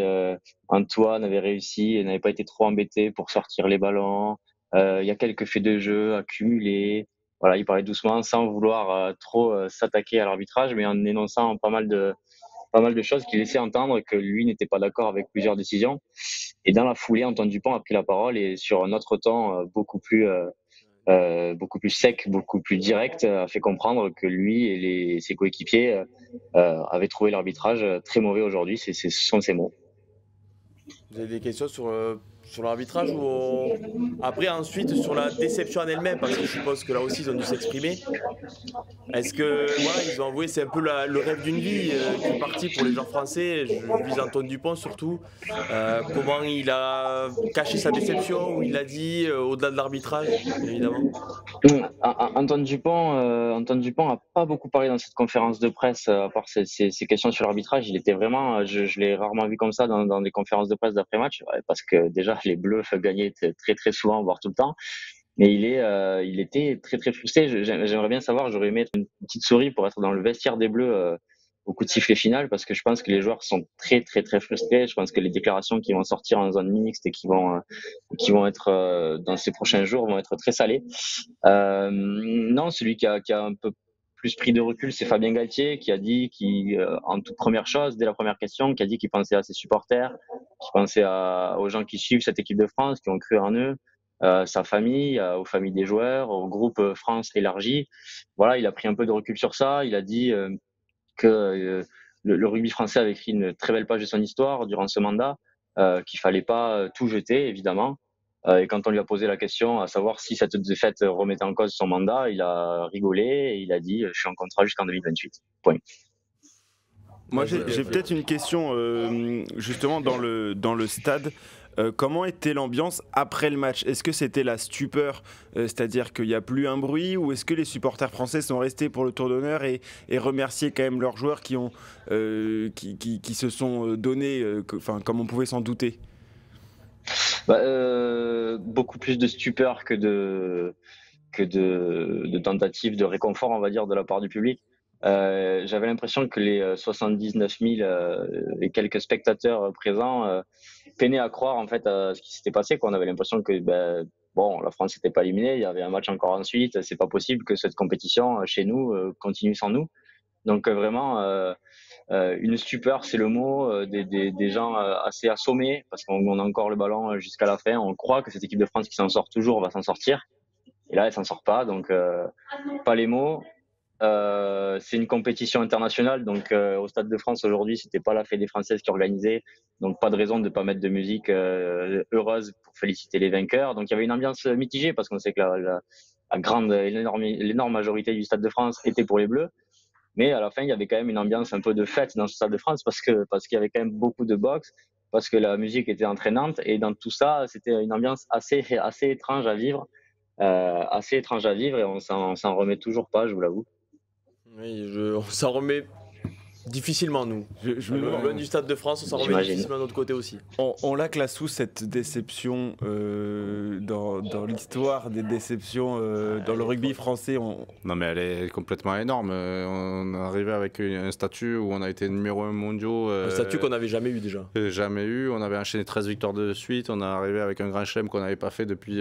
Antoine avait réussi et n'avait pas été trop embêté pour sortir les ballons. Il y a quelques faits de jeu accumulés. Voilà, il parlait doucement sans vouloir trop s'attaquer à l'arbitrage, mais en énonçant pas mal de choses qui laissaient entendre que lui n'était pas d'accord avec plusieurs décisions. Et dans la foulée, Antoine Dupont a pris la parole et sur un autre ton beaucoup plus sec, beaucoup plus direct, a fait comprendre que lui et ses coéquipiers avaient trouvé l'arbitrage très mauvais aujourd'hui. Ce sont ses mots. Vous avez des questions Sur l'arbitrage après, ensuite, sur la déception en elle-même, parce que je suppose que là aussi, ils ont dû s'exprimer. Est-ce que, voilà, ils ont avoué, c'est un peu le rêve d'une vie qui est parti pour les joueurs français. Je vise Antoine Dupont surtout. Comment il a caché sa déception, où il l'a dit, au-delà de l'arbitrage, évidemment. Antoine Dupont a pas beaucoup parlé dans cette conférence de presse, à part ces questions sur l'arbitrage. Il était vraiment, je l'ai rarement vu comme ça dans des conférences de presse d'après-match, parce que déjà les Bleus gagnaient très très souvent, voire tout le temps. Mais il était très très frustré. J'aimerais bien savoir, j'aurais aimé être une petite souris pour être dans le vestiaire des Bleus au coup de sifflet final, parce que je pense que les joueurs sont très très très frustrés. Je pense que les déclarations qui vont sortir en zone mixte et qui vont être dans ces prochains jours vont être très salées. Non, celui qui a un peu plus pris de recul, c'est Fabien Galtier, qui a dit, en toute première chose, dès la première question, qui a dit qu'il pensait à ses supporters, qu'il pensait aux gens qui suivent cette équipe de France, qui ont cru en eux, sa famille, aux familles des joueurs, au groupe France élargi. Voilà, il a pris un peu de recul sur ça. Il a dit que le rugby français avait écrit une très belle page de son histoire durant ce mandat, qu'il fallait pas tout jeter, évidemment. Et quand on lui a posé la question à savoir si cette défaite remettait en cause son mandat, il a rigolé et il a dit « je suis en contrat jusqu'en 2028 ». Point. Moi, j'ai peut-être une question, justement, dans le stade. Comment était l'ambiance après le match? Est-ce que c'était la stupeur, c'est-à-dire qu'il n'y a plus un bruit, ou est-ce que les supporters français sont restés pour le tour d'honneur et remercier quand même leurs joueurs qui se sont donnés, comme on pouvait s'en douter? Beaucoup plus de stupeur que de tentatives de réconfort, on va dire, de la part du public. J'avais l'impression que les 79 000 et quelques spectateurs présents peinaient à croire en fait à ce qui s'était passé. On avait l'impression que la France n'était pas éliminée, il y avait un match encore ensuite. C'est pas possible que cette compétition chez nous continue sans nous. Donc vraiment une stupeur, c'est le mot, des gens assez assommés parce qu'on a encore le ballon jusqu'à la fin. On croit que cette équipe de France qui s'en sort toujours va s'en sortir. Et là, elle s'en sort pas, donc pas les mots. C'est une compétition internationale, donc au Stade de France aujourd'hui, c'était pas la Fédé française qui organisait, donc pas de raison de pas mettre de musique heureuse pour féliciter les vainqueurs. Donc il y avait une ambiance mitigée parce qu'on sait que l'énorme majorité du Stade de France était pour les Bleus, mais à la fin il y avait quand même une ambiance un peu de fête dans ce Stade de France parce qu'il y avait quand même beaucoup de boxe, parce que la musique était entraînante et dans tout ça, c'était une ambiance assez étrange à vivre. Et on s'en remet toujours pas, je vous l'avoue. Oui, on s'en remet difficilement, nous. Loin du Stade de France, on s'en remet difficilement de notre côté aussi. On la classe où, cette déception dans l'histoire des déceptions dans le rugby français? Non, mais elle est complètement énorme. On est arrivé avec un statut où on a été numéro 1 mondiaux. Un statut qu'on n'avait jamais eu déjà. Jamais eu. On avait enchaîné 13 victoires de suite. On est arrivé avec un grand chelem qu'on n'avait pas fait depuis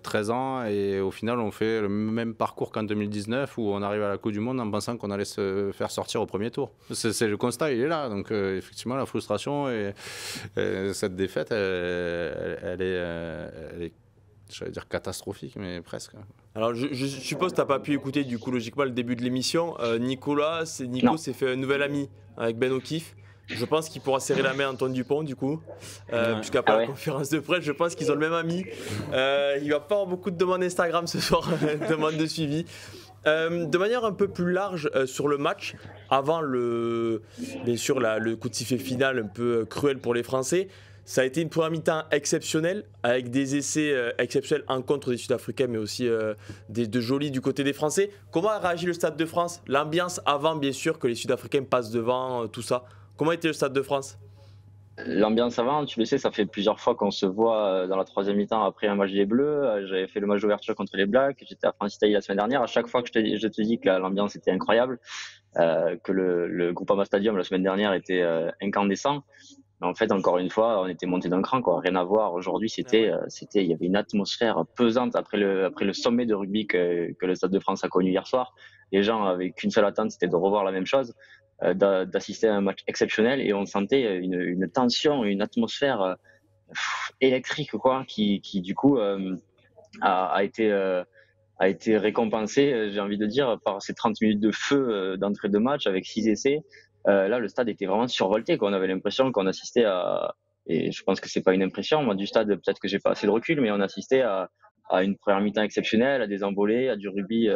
13 ans. Et au final, on fait le même parcours qu'en 2019 où on arrive à la Coupe du Monde en pensant qu'on allait se faire sortir au premier tour. C'est le constat, il est là. Donc effectivement, la frustration et cette défaite, elle est, j'allais dire catastrophique, mais presque. Alors je suppose que tu n'as pas pu écouter du coup logiquement le début de l'émission. Nico s'est fait un nouvel ami avec Ben O'Keefe. Je pense qu'il pourra serrer la main à Antoine Dupont du coup, puisqu'après la conférence de presse, je pense qu'ils ont le même ami. Il va pas avoir beaucoup de demandes Instagram ce soir, demandes de suivi. De manière un peu plus large sur le match, avant bien sûr le coup de sifflet final un peu cruel pour les Français, ça a été une première mi-temps exceptionnelle, avec des essais exceptionnels en contre des Sud-Africains, mais aussi de jolis du côté des Français. Comment a réagi le Stade de France? L'ambiance avant, bien sûr, que les Sud-Africains passent devant, tout ça. Comment était le Stade de France? L'ambiance avant, tu le sais, ça fait plusieurs fois qu'on se voit dans la troisième mi-temps après un match des Bleus. J'avais fait le match d'ouverture contre les Blacks, j'étais à France-Italie la semaine dernière. À chaque fois que je te dis que l'ambiance était incroyable, que le Groupama Stadium la semaine dernière était incandescent. Mais en fait, encore une fois, on était monté d'un cran, quoi. Rien à voir. Aujourd'hui, il y avait une atmosphère pesante après le sommet de rugby que le Stade de France a connu hier soir. Les gens avaient qu'une seule attente, c'était de revoir la même chose, d'assister à un match exceptionnel, et on sentait une tension, une atmosphère électrique, quoi, qui du coup a été récompensée, j'ai envie de dire, par ces 30 minutes de feu d'entrée de match avec 6 essais. Là, le stade était vraiment survolté, quoi. On avait l'impression qu'on assistait à et je pense que c'est pas une impression. Moi, du stade, peut-être que j'ai pas assez de recul, mais on assistait à une première mi-temps exceptionnelle, à des envolées, à du rugby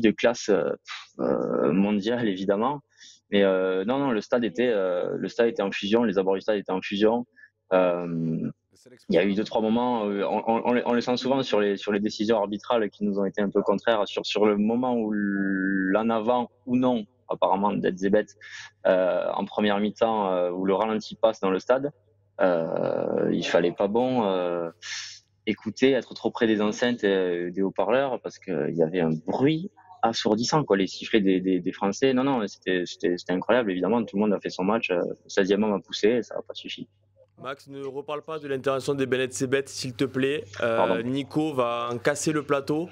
de classe mondiale, évidemment. Mais non, non, le stade était en fusion, les abords du stade étaient en fusion. Euh, il y a eu deux, trois moments, on les sent souvent sur les décisions arbitrales qui nous ont été un peu contraires, sur le moment où l'en avant ou non, apparemment, d'Edzebet, en première mi-temps, où le ralenti passe dans le stade, il fallait pas écouter, être trop près des enceintes et des haut-parleurs, parce qu'il y avait un bruit assourdissant, quoi, les sifflets des Français. Non, non, c'était incroyable, évidemment, tout le monde a fait son match, le 16e homme a poussé, et ça n'a pas suffi. Max, ne reparle pas de l'intervention des Bennett Sebet, s'il te plaît. Pardon. Nico va en casser le plateau.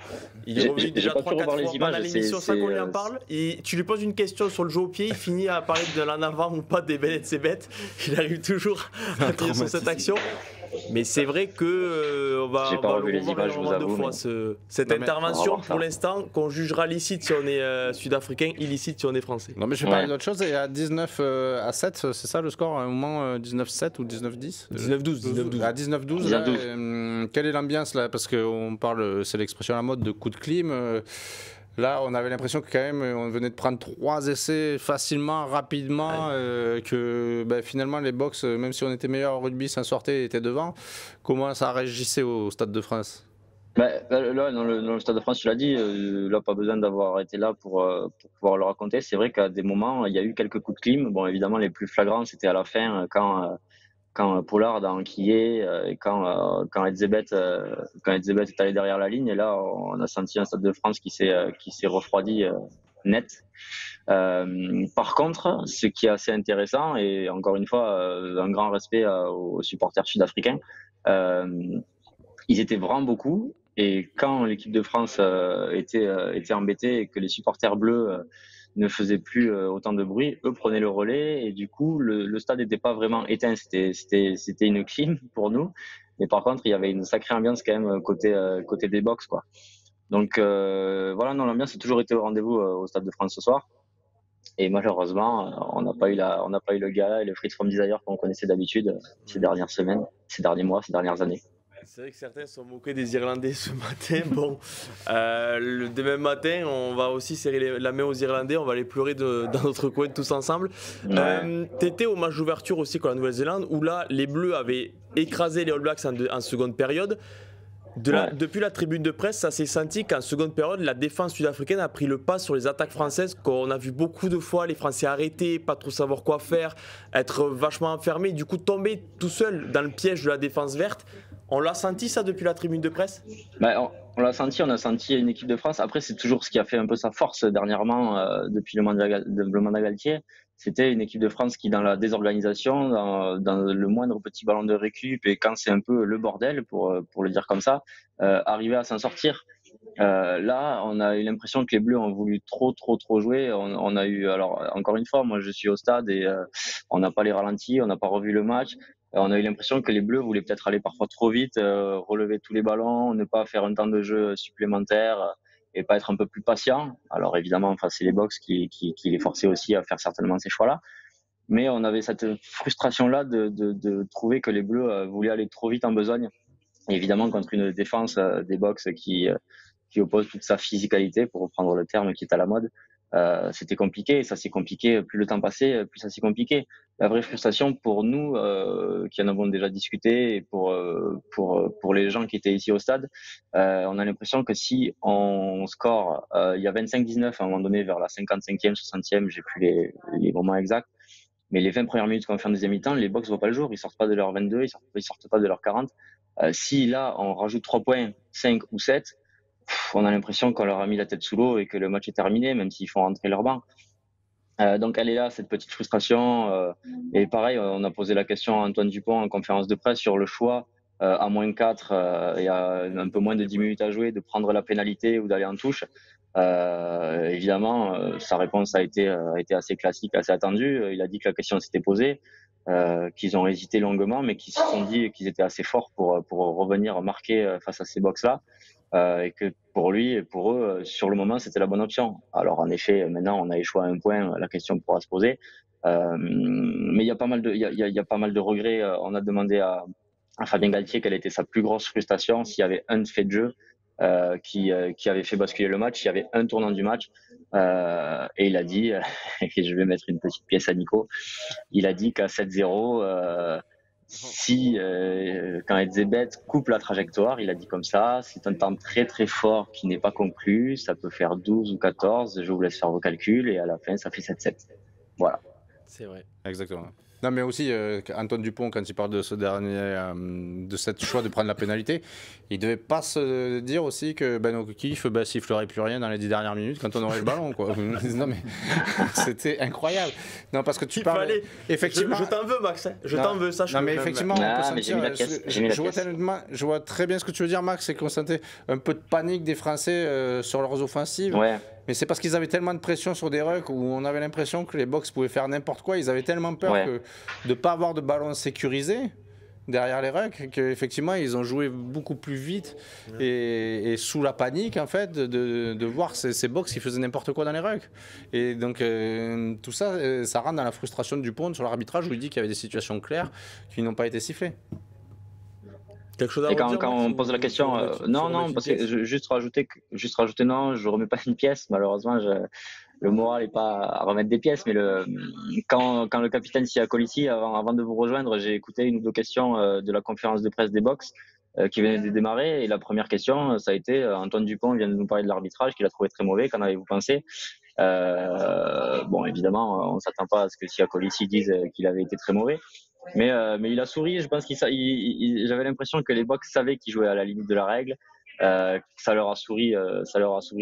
Il est revenu J'ai déjà pas pu 3-4 revoir fois les images, pendant l'émission sans qu'on lui en c'est- parle. Et tu lui poses une question sur le jeu au pied, il finit à parler de l'en avant ou pas des Bennett Sebet. Il arrive toujours à tenir sur cette action. Mais c'est vrai que J'ai pas on va revu le les revoir images, je vous énormément de avoue, fois. mais- Cette Non, mais intervention, on va voir ça. pour l'instant, qu'on jugera licite si on est sud-africain, illicite si on est français. Non, mais je vais Ouais. parler d'autre chose. Et à 19 à 7, c'est ça le score à un moment 19-7 ou 19-10 19-12. 19-12. À 19-12, là, 19-12. quelle est l'ambiance là? Parce qu'on parle, c'est l'expression à la mode de coup de clim. Là, on avait l'impression que quand même, on venait de prendre 3 essais facilement, rapidement, que finalement les Box, même si on était meilleur au rugby, s'en sortaient, étaient devant. Comment ça réagissait au Stade de France? Là, dans le Stade de France, tu l'as dit, là, pas besoin d'avoir été là pour pouvoir le raconter. C'est vrai qu'à des moments, il y a eu quelques coups de clim. Bon, évidemment, les plus flagrants, c'était à la fin, quand Pollard a enquillé, et quand Edzebet est allé derrière la ligne. Et là, on a senti un Stade de France qui s'est refroidi net. Par contre, ce qui est assez intéressant, et encore une fois, un grand respect aux supporters sud-africains, euh, ils étaient vraiment beaucoup. Et quand l'équipe de France était embêtée et que les supporters bleus ne faisaient plus autant de bruit, eux prenaient le relais et du coup le stade n'était pas vraiment éteint. C'était une clim pour nous. Mais par contre, il y avait une sacrée ambiance quand même côté des box, quoi. Donc voilà, non, l'ambiance a toujours été au rendez-vous au Stade de France ce soir. Et malheureusement, on n'a pas eu le gala et le Fritz from Desire qu'on connaissait d'habitude ces dernières semaines, ces derniers mois, ces dernières années. C'est vrai que certains sont moqués des Irlandais ce matin. Bon, le demain matin, on va aussi serrer la main aux Irlandais. On va les pleurer dans notre coin tous ensemble. Ouais. T'étais au match d'ouverture aussi contre la Nouvelle-Zélande où là, les Bleus avaient écrasé les All Blacks en seconde période. Ouais. Depuis la tribune de presse, ça s'est senti qu'en seconde période, la défense sud-africaine a pris le pas sur les attaques françaises. Qu'on a vu beaucoup de fois les Français arrêter, pas trop savoir quoi faire, être vachement enfermés, du coup tomber tout seul dans le piège de la défense verte. On l'a senti ça depuis la tribune de presse? On l'a senti, on a senti une équipe de France. Après, c'est toujours ce qui a fait un peu sa force dernièrement depuis le mandat Galtier. C'était une équipe de France qui, dans la désorganisation, dans le moindre petit ballon de récup et quand c'est un peu le bordel, pour le dire comme ça, arrivait à s'en sortir. Là, on a eu l'impression que les Bleus ont voulu trop jouer. On a eu, alors encore une fois, moi je suis au stade et on n'a pas les ralentis, on n'a pas revu le match. On a eu l'impression que les Bleus voulaient peut-être aller parfois trop vite, relever tous les ballons, ne pas faire un temps de jeu supplémentaire et pas être un peu plus patient. Alors évidemment, enfin, c'est les box qui les forçaient aussi à faire certainement ces choix-là. Mais on avait cette frustration-là de trouver que les Bleus voulaient aller trop vite en besogne. Et évidemment, contre une défense des box qui oppose toute sa physicalité, pour reprendre le terme qui est à la mode, c'était compliqué. Et ça s'est compliqué. Plus le temps passait, plus ça s'est compliqué. La vraie frustration pour nous, qui en avons déjà discuté, et pour les gens qui étaient ici au stade, on a l'impression que si on score, il y a 25-19 à un moment donné, vers la 55e, 60e, j'ai plus les moments exacts, mais les 20 premières minutes qu'on fait en deuxième mi-temps, les Box ne voient pas le jour. Ils sortent pas de leur 22, ils sortent pas de leur 40. Si là, on rajoute 3 points, 5 ou 7, on a l'impression qu'on leur a mis la tête sous l'eau et que le match est terminé, même s'ils font rentrer leur banc. Donc elle est là, cette petite frustration. Et pareil, on a posé la question à Antoine Dupont en conférence de presse sur le choix, à moins 4, il y a un peu moins de 10 minutes à jouer, de prendre la pénalité ou d'aller en touche. Évidemment, sa réponse a été assez classique, assez attendue. Il a dit que la question s'était posée, qu'ils ont hésité longuement, mais qu'ils se sont dit qu'ils étaient assez forts pour revenir marquer face à ces box-là. Et que pour lui et pour eux, sur le moment, c'était la bonne option. Alors en effet, maintenant, on a échoué à un point, la question pourra se poser. Mais il y a pas mal de regrets. On a demandé à Fabien Galtier quelle était sa plus grosse frustration, s'il y avait un fait de jeu qui avait fait basculer le match, il y avait un tournant du match. Et il a dit, et je vais mettre une petite pièce à Nico, il a dit qu'à 7-0, si quand Edzebet coupe la trajectoire, il a dit comme ça, c'est un temps très très fort qui n'est pas conclu, ça peut faire 12 ou 14, je vous laisse faire vos calculs, et à la fin ça fait 7-7. Voilà. C'est vrai. Exactement. Non, mais aussi, Antoine Dupont, quand il parle de ce dernier, de cette choix de prendre la pénalité, il devait pas se dire aussi que Ben O'Keefe sifflerait plus rien dans les 10 dernières minutes quand on aurait le ballon, quoi. Non, mais c'était incroyable. Non, parce que tu parles. Effectivement. Je t'en veux, Max. Hein. Je t'en veux, sache. Non, mais effectivement, on peut j'ai mis la pièce. je vois très bien ce que tu veux dire, Max, c'est qu'on sentait un peu de panique des Français sur leurs offensives. Ouais. Mais c'est parce qu'ils avaient tellement de pression sur des rucks où on avait l'impression que les box pouvaient faire n'importe quoi. Ils avaient tellement peur de ne pas avoir de ballon sécurisé derrière les rucks qu'effectivement ils ont joué beaucoup plus vite et sous la panique en fait de voir ces box qui faisaient n'importe quoi dans les rucks. Et donc tout ça, ça rentre dans la frustration de Dupont sur l'arbitrage où il dit qu'il y avait des situations claires qui n'ont pas été sifflées. Et quand on pose la question, non, parce que juste rajouter, non, je remets pas une pièce, malheureusement, le moral n'est pas à remettre des pièces, mais quand le capitaine Sia Colissi, avant de vous rejoindre, j'ai écouté une ou deux questions de la conférence de presse des box qui venait de démarrer, et la première question, ça a été, Antoine Dupont vient de nous parler de l'arbitrage, qu'il a trouvé très mauvais, qu'en avez-vous pensé? Bon, évidemment, on s'attend pas à ce que Sia Colissi dise qu'il avait été très mauvais. Mais il a souri, je pense j'avais l'impression que les box savaient qu'ils jouaient à la limite de la règle. Ça leur a souri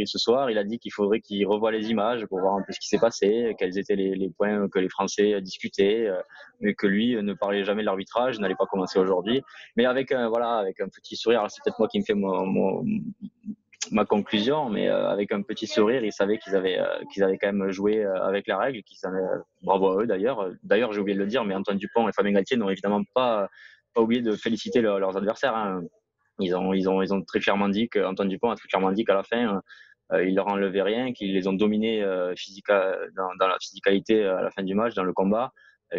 ce soir. Il a dit qu'il faudrait qu'ils revoient les images pour voir un peu ce qui s'est passé, quels étaient les points que les Français discutaient, mais que lui ne parlait jamais de l'arbitrage, n'allait pas commencer aujourd'hui. Mais avec un petit sourire. Alors c'est peut-être moi qui me fais ma conclusion, mais avec un petit sourire, ils savaient qu'ils avaient quand même joué avec la règle, bravo à eux d'ailleurs. D'ailleurs, j'ai oublié de le dire, mais Antoine Dupont et Fabien Galtier n'ont évidemment pas oublié de féliciter leurs adversaires. Hein. Ils ont très clairement dit qu'Antoine Dupont a très clairement dit qu'à la fin, il leur enlevait rien, qu'ils les ont dominés dans la physicalité à la fin du match, dans le combat,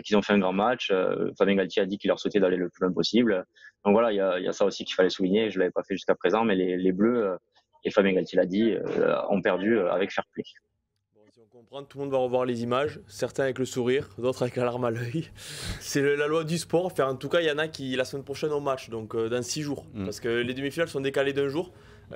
qu'ils ont fait un grand match. Fabien Galtier a dit qu'il leur souhaitait d'aller le plus loin possible. Donc voilà, il y a ça aussi qu'il fallait souligner. Je l'avais pas fait jusqu'à présent, mais les Bleus et Fabien Galtier l'a dit, ont perdu avec fair play. Bon, si on comprend, tout le monde va revoir les images, certains avec le sourire, d'autres avec la larme à l'œil. C'est la loi du sport. Enfin, en tout cas, il y en a qui la semaine prochaine au match, donc dans 6 jours, parce que les demi-finales sont décalées d'un jour.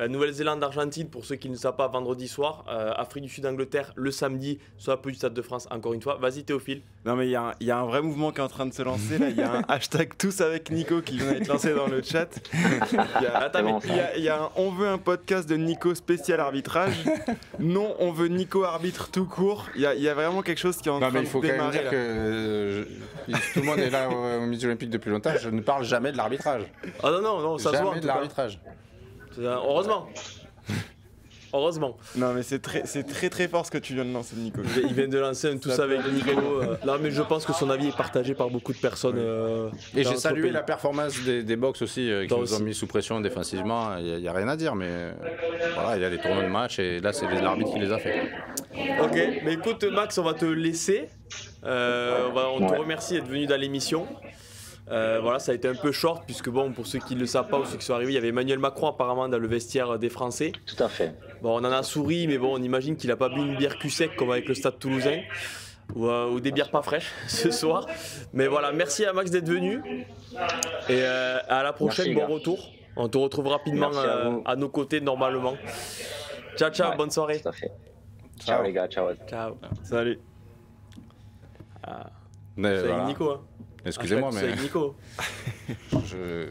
Nouvelle-Zélande-Argentine, pour ceux qui ne savent pas, vendredi soir. Afrique du Sud-Angleterre, le samedi, sur la pelouse du Stade de France, encore une fois. Vas-y Théophile. Non mais il y a un vrai mouvement qui est en train de se lancer là. Il y a un hashtag tous avec Nico qui vient d'être lancé dans le chat. Il y a un on veut un podcast de Nico spécial arbitrage. Non, on veut Nico arbitre tout court. Il y a vraiment quelque chose qui est en train de démarrer. Il faut quand même dire que tout le monde est là aux Midi Olympiques depuis longtemps. Je ne parle jamais de l'arbitrage. Ah non, ça se voit. Jamais de l'arbitrage. Heureusement. Non mais c'est très fort ce que tu viens de lancer, Nico. Il vient de lancer un tous avec Nico. Non mais je pense que son avis est partagé par beaucoup de personnes. Et j'ai salué la performance des box aussi qui nous ont mis sous pression défensivement. Il n'y a rien à dire, mais voilà, il y a des tournois de match et là c'est l'arbitre qui les a fait. Ok, mais écoute Max, on va te laisser. On te remercie d'être venu dans l'émission. Voilà, ça a été un peu short puisque bon, pour ceux qui ne le savent pas ou ceux qui sont arrivés, il y avait Emmanuel Macron apparemment dans le vestiaire des Français. Tout à fait. Bon, on en a souri, mais bon, on imagine qu'il n'a pas bu une bière cul sec comme avec le Stade Toulousain ou des bières pas fraîches ce soir. Mais voilà, merci à Max d'être venu et à la prochaine. Merci, bon retour. On te retrouve rapidement à nos côtés normalement. Ciao, bonne soirée. Tout à fait. Ciao les gars, ciao. Salut. C'est avec Nico, hein. Excusez-moi, mais. C'est avec Nico.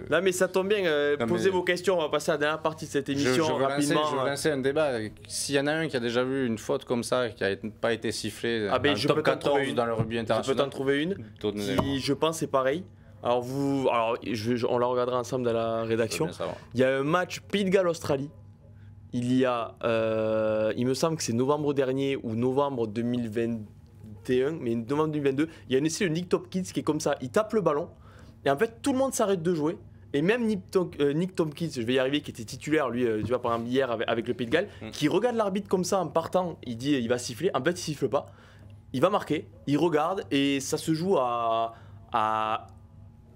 Là, mais ça tombe bien. Posez vos questions. On va passer à la dernière partie de cette émission rapidement. Je veux lancer un débat. S'il y en a un qui a déjà vu une faute comme ça, qui n'a pas été sifflée dans le top 14 dans le rugby international. Je peux t'en trouver une qui, je pense, c'est pareil. Alors, on la regardera ensemble dans la rédaction. Il y a un match Pays de Galles-Australie. Il me semble que c'est novembre dernier ou novembre 2021, mais novembre 2022, il y a un essai de Nick Tompkins qui est comme ça, il tape le ballon et en fait tout le monde s'arrête de jouer et même Nick Tompkins, je vais y arriver, qui était titulaire lui, tu vois, par exemple hier avec le Pays de Galles, qui regarde l'arbitre comme ça en partant, il dit il va siffler, en fait il siffle pas il va marquer, il regarde et ça se joue à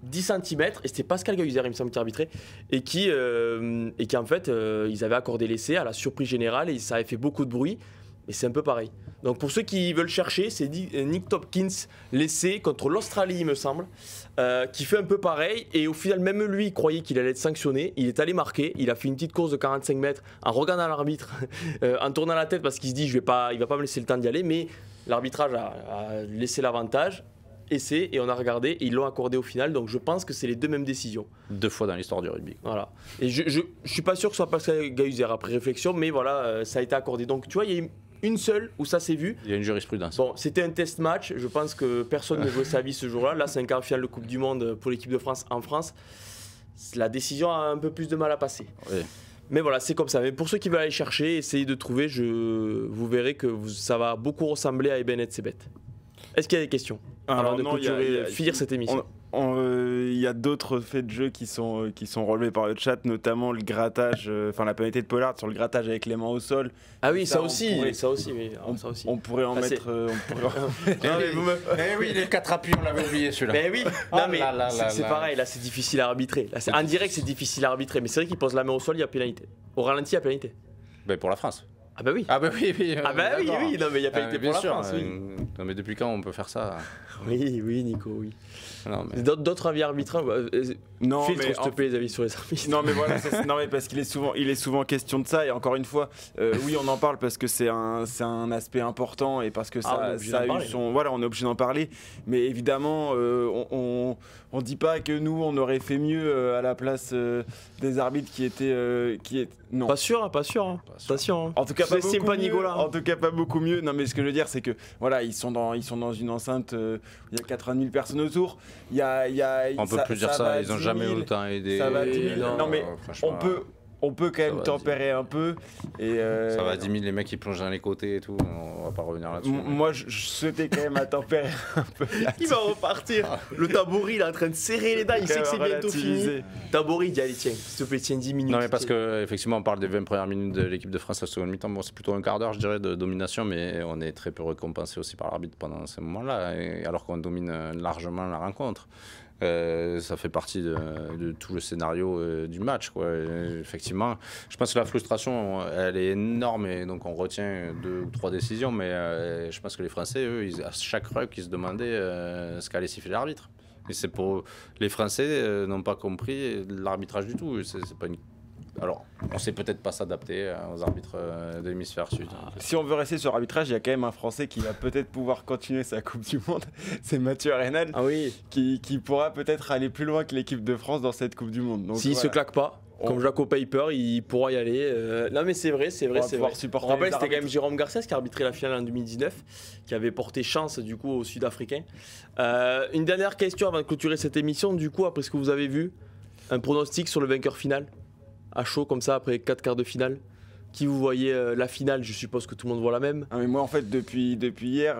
10 cm et c'était Pascal Gahuzer, il me semble, qui arbitrait et qui en fait ils avaient accordé l'essai à la surprise générale et ça avait fait beaucoup de bruit et c'est un peu pareil. Donc pour ceux qui veulent chercher, c'est Nick Tompkins, l'essai contre l'Australie il me semble, qui fait un peu pareil et au final même lui il croyait qu'il allait être sanctionné, il est allé marquer, il a fait une petite course de 45 mètres en regardant l'arbitre, en tournant la tête parce qu'il se dit il va pas me laisser le temps d'y aller, mais l'arbitrage a laissé l'avantage. Essai et on a regardé et ils l'ont accordé au final, donc je pense que c'est les deux mêmes décisions. 2 fois dans l'histoire du rugby. Voilà. Et je suis pas sûr que ce soit Pascal Gahuzer après réflexion, mais voilà, ça a été accordé. Donc tu vois, il y a une seule où ça s'est vu. Il y a une jurisprudence. Bon, c'était un test match, je pense que personne ne jouait sa vie ce jour-là. Là, c'est un quart de finale de Coupe du Monde pour l'équipe de France en France. La décision a un peu plus de mal à passer. Oui. Mais voilà, c'est comme ça. Mais pour ceux qui veulent aller chercher, essayer de trouver, vous verrez que ça va beaucoup ressembler à Eben Etzebeth. Est-ce qu'il y a des questions avant de finir cette émission? Il y a d'autres faits de jeu qui sont relevés par le chat, notamment le grattage, la pénalité de Pollard sur le grattage avec les mains au sol. Ah oui, ça on aussi. On pourrait en mettre. Oui, les 4 appuis, on l'avait oublié celui-là. Mais oui, c'est pareil, là c'est difficile à arbitrer. Là, en direct, c'est difficile à arbitrer, mais c'est vrai qu'il pose la main au sol, il y a pénalité. Au ralenti, il y a pénalité. Ben pour la France. Ah bah oui. Ah bah oui, oui. Non mais il y a pénalité pour la France, oui. Non mais depuis quand on peut faire ça? Oui, Nico, oui. Non, mais... D'autres avis arbitraires, non, filtre mais s'il te plaît les avis sur les arbitres. Non mais voilà, non mais parce qu'il est souvent question de ça et encore une fois, oui on en parle parce que c'est un aspect important et parce que ça a eu son, voilà, on est obligé d'en parler, mais évidemment on dit pas que nous on aurait fait mieux à la place des arbitres qui étaient non. Pas sûr. Attention. En tout cas pas beaucoup mieux. Nicolas. En tout cas pas beaucoup mieux. Non mais ce que je veux dire c'est que voilà, ils sont dans une enceinte, il y a 80 000 personnes autour. On peut plus dire ça, ils ont jamais autant aidé. Ça va 10 000. Non mais on peut quand même tempérer un peu. Et ça va 10 000 les mecs qui plongent dans les côtés et tout, on va pas revenir là-dessus. Moi je souhaitais quand même à tempérer un peu. Il va repartir. Le Tabori il est en train de serrer les dents, il sait que c'est bientôt fini. Tabori dit allez tiens, s'il te plaît tiens 10 minutes. Non mais parce que effectivement on parle des 20 premières minutes de l'équipe de France à la seconde mi-temps, bon, c'est plutôt un quart d'heure je dirais de domination, mais on est très peu récompensé aussi par l'arbitre pendant ces moments-là, alors qu'on domine largement la rencontre. Ça fait partie de tout le scénario du match, quoi. Effectivement, je pense que la frustration, elle est énorme et donc on retient 2 ou 3 décisions, mais je pense que les Français, eux, à chaque ruck, ils se demandaient ce qu'allait siffler l'arbitre. Et c'est pour les Français n'ont pas compris l'arbitrage du tout. C'est pas une... Alors, on sait peut-être pas s'adapter aux arbitres de l'hémisphère sud. Si on veut rester sur l'arbitrage, il y a quand même un Français qui va peut-être pouvoir continuer sa Coupe du Monde. C'est Mathieu Arenal, qui pourra peut-être aller plus loin que l'équipe de France dans cette Coupe du Monde. S'il se claque pas, comme Jaco Paper, il pourra y aller. Non mais c'est vrai. On rappelle que c'était quand même Jérôme Garcès qui a arbitré la finale en 2019, qui avait porté chance du coup aux Sud-Africains. Une dernière question avant de clôturer cette émission, du coup, après ce que vous avez vu, un pronostic sur le vainqueur final à chaud comme ça après 4 quarts de finale? Qui vous voyez la finale? Je suppose que tout le monde voit la même. Ah mais moi en fait depuis hier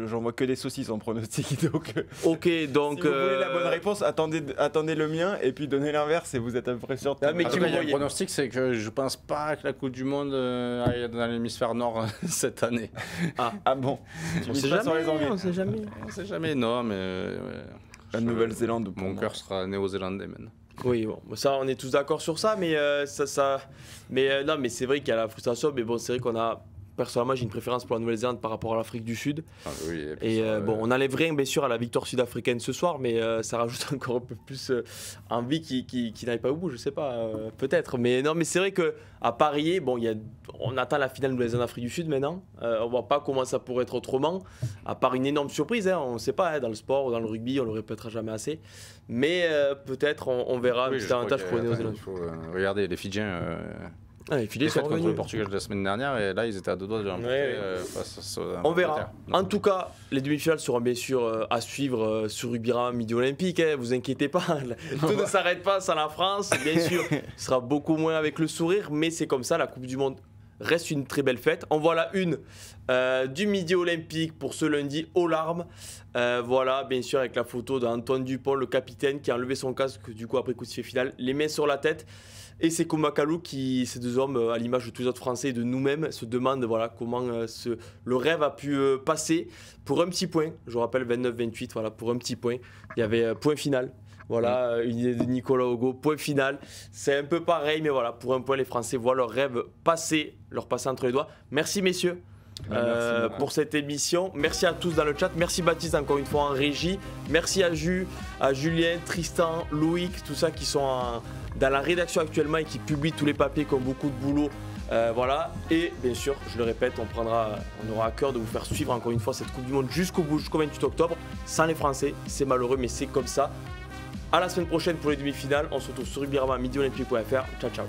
j'en vois que des saucisses en pronostic donc ok donc si vous voulez la bonne réponse attendez le mien et puis donnez l'inverse et vous êtes à peu près sûr de mais qui le pronostic c'est que je pense pas que la Coupe du Monde aille dans l'hémisphère nord cette année. Ah bon, on sait jamais non mais la Nouvelle-Zélande mon cœur sera néo-zélandais maintenant. Oui, bon, ça on est tous d'accord sur ça, mais non, mais c'est vrai qu'il y a la frustration, mais bon, c'est vrai qu'on a, personnellement, j'ai une préférence pour la Nouvelle-Zélande par rapport à l'Afrique du Sud. Oui, bon, on enlève rien, bien sûr, à la victoire sud-africaine ce soir, mais ça rajoute encore un peu plus envie qui n'aille pas au bout, je sais pas, peut-être. Mais non, mais c'est vrai que à parier, bon, on attend la finale Nouvelle-Zélande-Afrique du Sud maintenant. On voit pas comment ça pourrait être autrement, à part une énorme surprise. On ne sait pas, dans le sport ou dans le rugby, on le répétera jamais assez. Mais peut-être on verra un petit avantage pour les Néo-Zélandais. Il faut regarder les Fidjiens. Les Fidjiens sont contre le Portugal la semaine dernière et là ils étaient à 2 doigts de l'emporter face on verra. En tout cas, les demi-finales seront bien sûr à suivre sur Rugbyra Midi Olympique. Vous inquiétez pas, tout ne s'arrête pas sans la France. Bien sûr, ce sera beaucoup moins avec le sourire, mais c'est comme ça. La Coupe du Monde reste une très belle fête. En voilà une du Midi Olympique pour ce lundi aux larmes. Voilà, bien sûr, avec la photo d'Antoine Dupont, le capitaine, qui a enlevé son casque du coup après coup de sifflet final, les mains sur la tête. Et c'est Makalou qui, ces deux hommes, à l'image de tous les autres Français et de nous-mêmes, se demandent voilà, comment le rêve a pu passer pour un petit point. Je vous rappelle 29-28, voilà, pour un petit point. Il y avait point final. Voilà, une idée de Nicolas Hugo, point final. C'est un peu pareil, mais voilà, pour un point, les Français voient leur rêve passer, leur passer entre les doigts. Merci messieurs. Merci pour cette émission. Merci à tous dans le chat. Merci Baptiste encore une fois en régie. Merci à Julien, Tristan, Loïc, tout ça qui sont dans la rédaction actuellement et qui publient tous les papiers qui ont beaucoup de boulot. Voilà. Et bien sûr, je le répète, on aura à cœur de vous faire suivre encore une fois cette Coupe du Monde jusqu'au bout, jusqu'au 28 octobre. Sans les Français, c'est malheureux, mais c'est comme ça. À la semaine prochaine pour les demi-finales. On se retrouve sur Rugby Rama, midiolympique.fr. Ciao, ciao.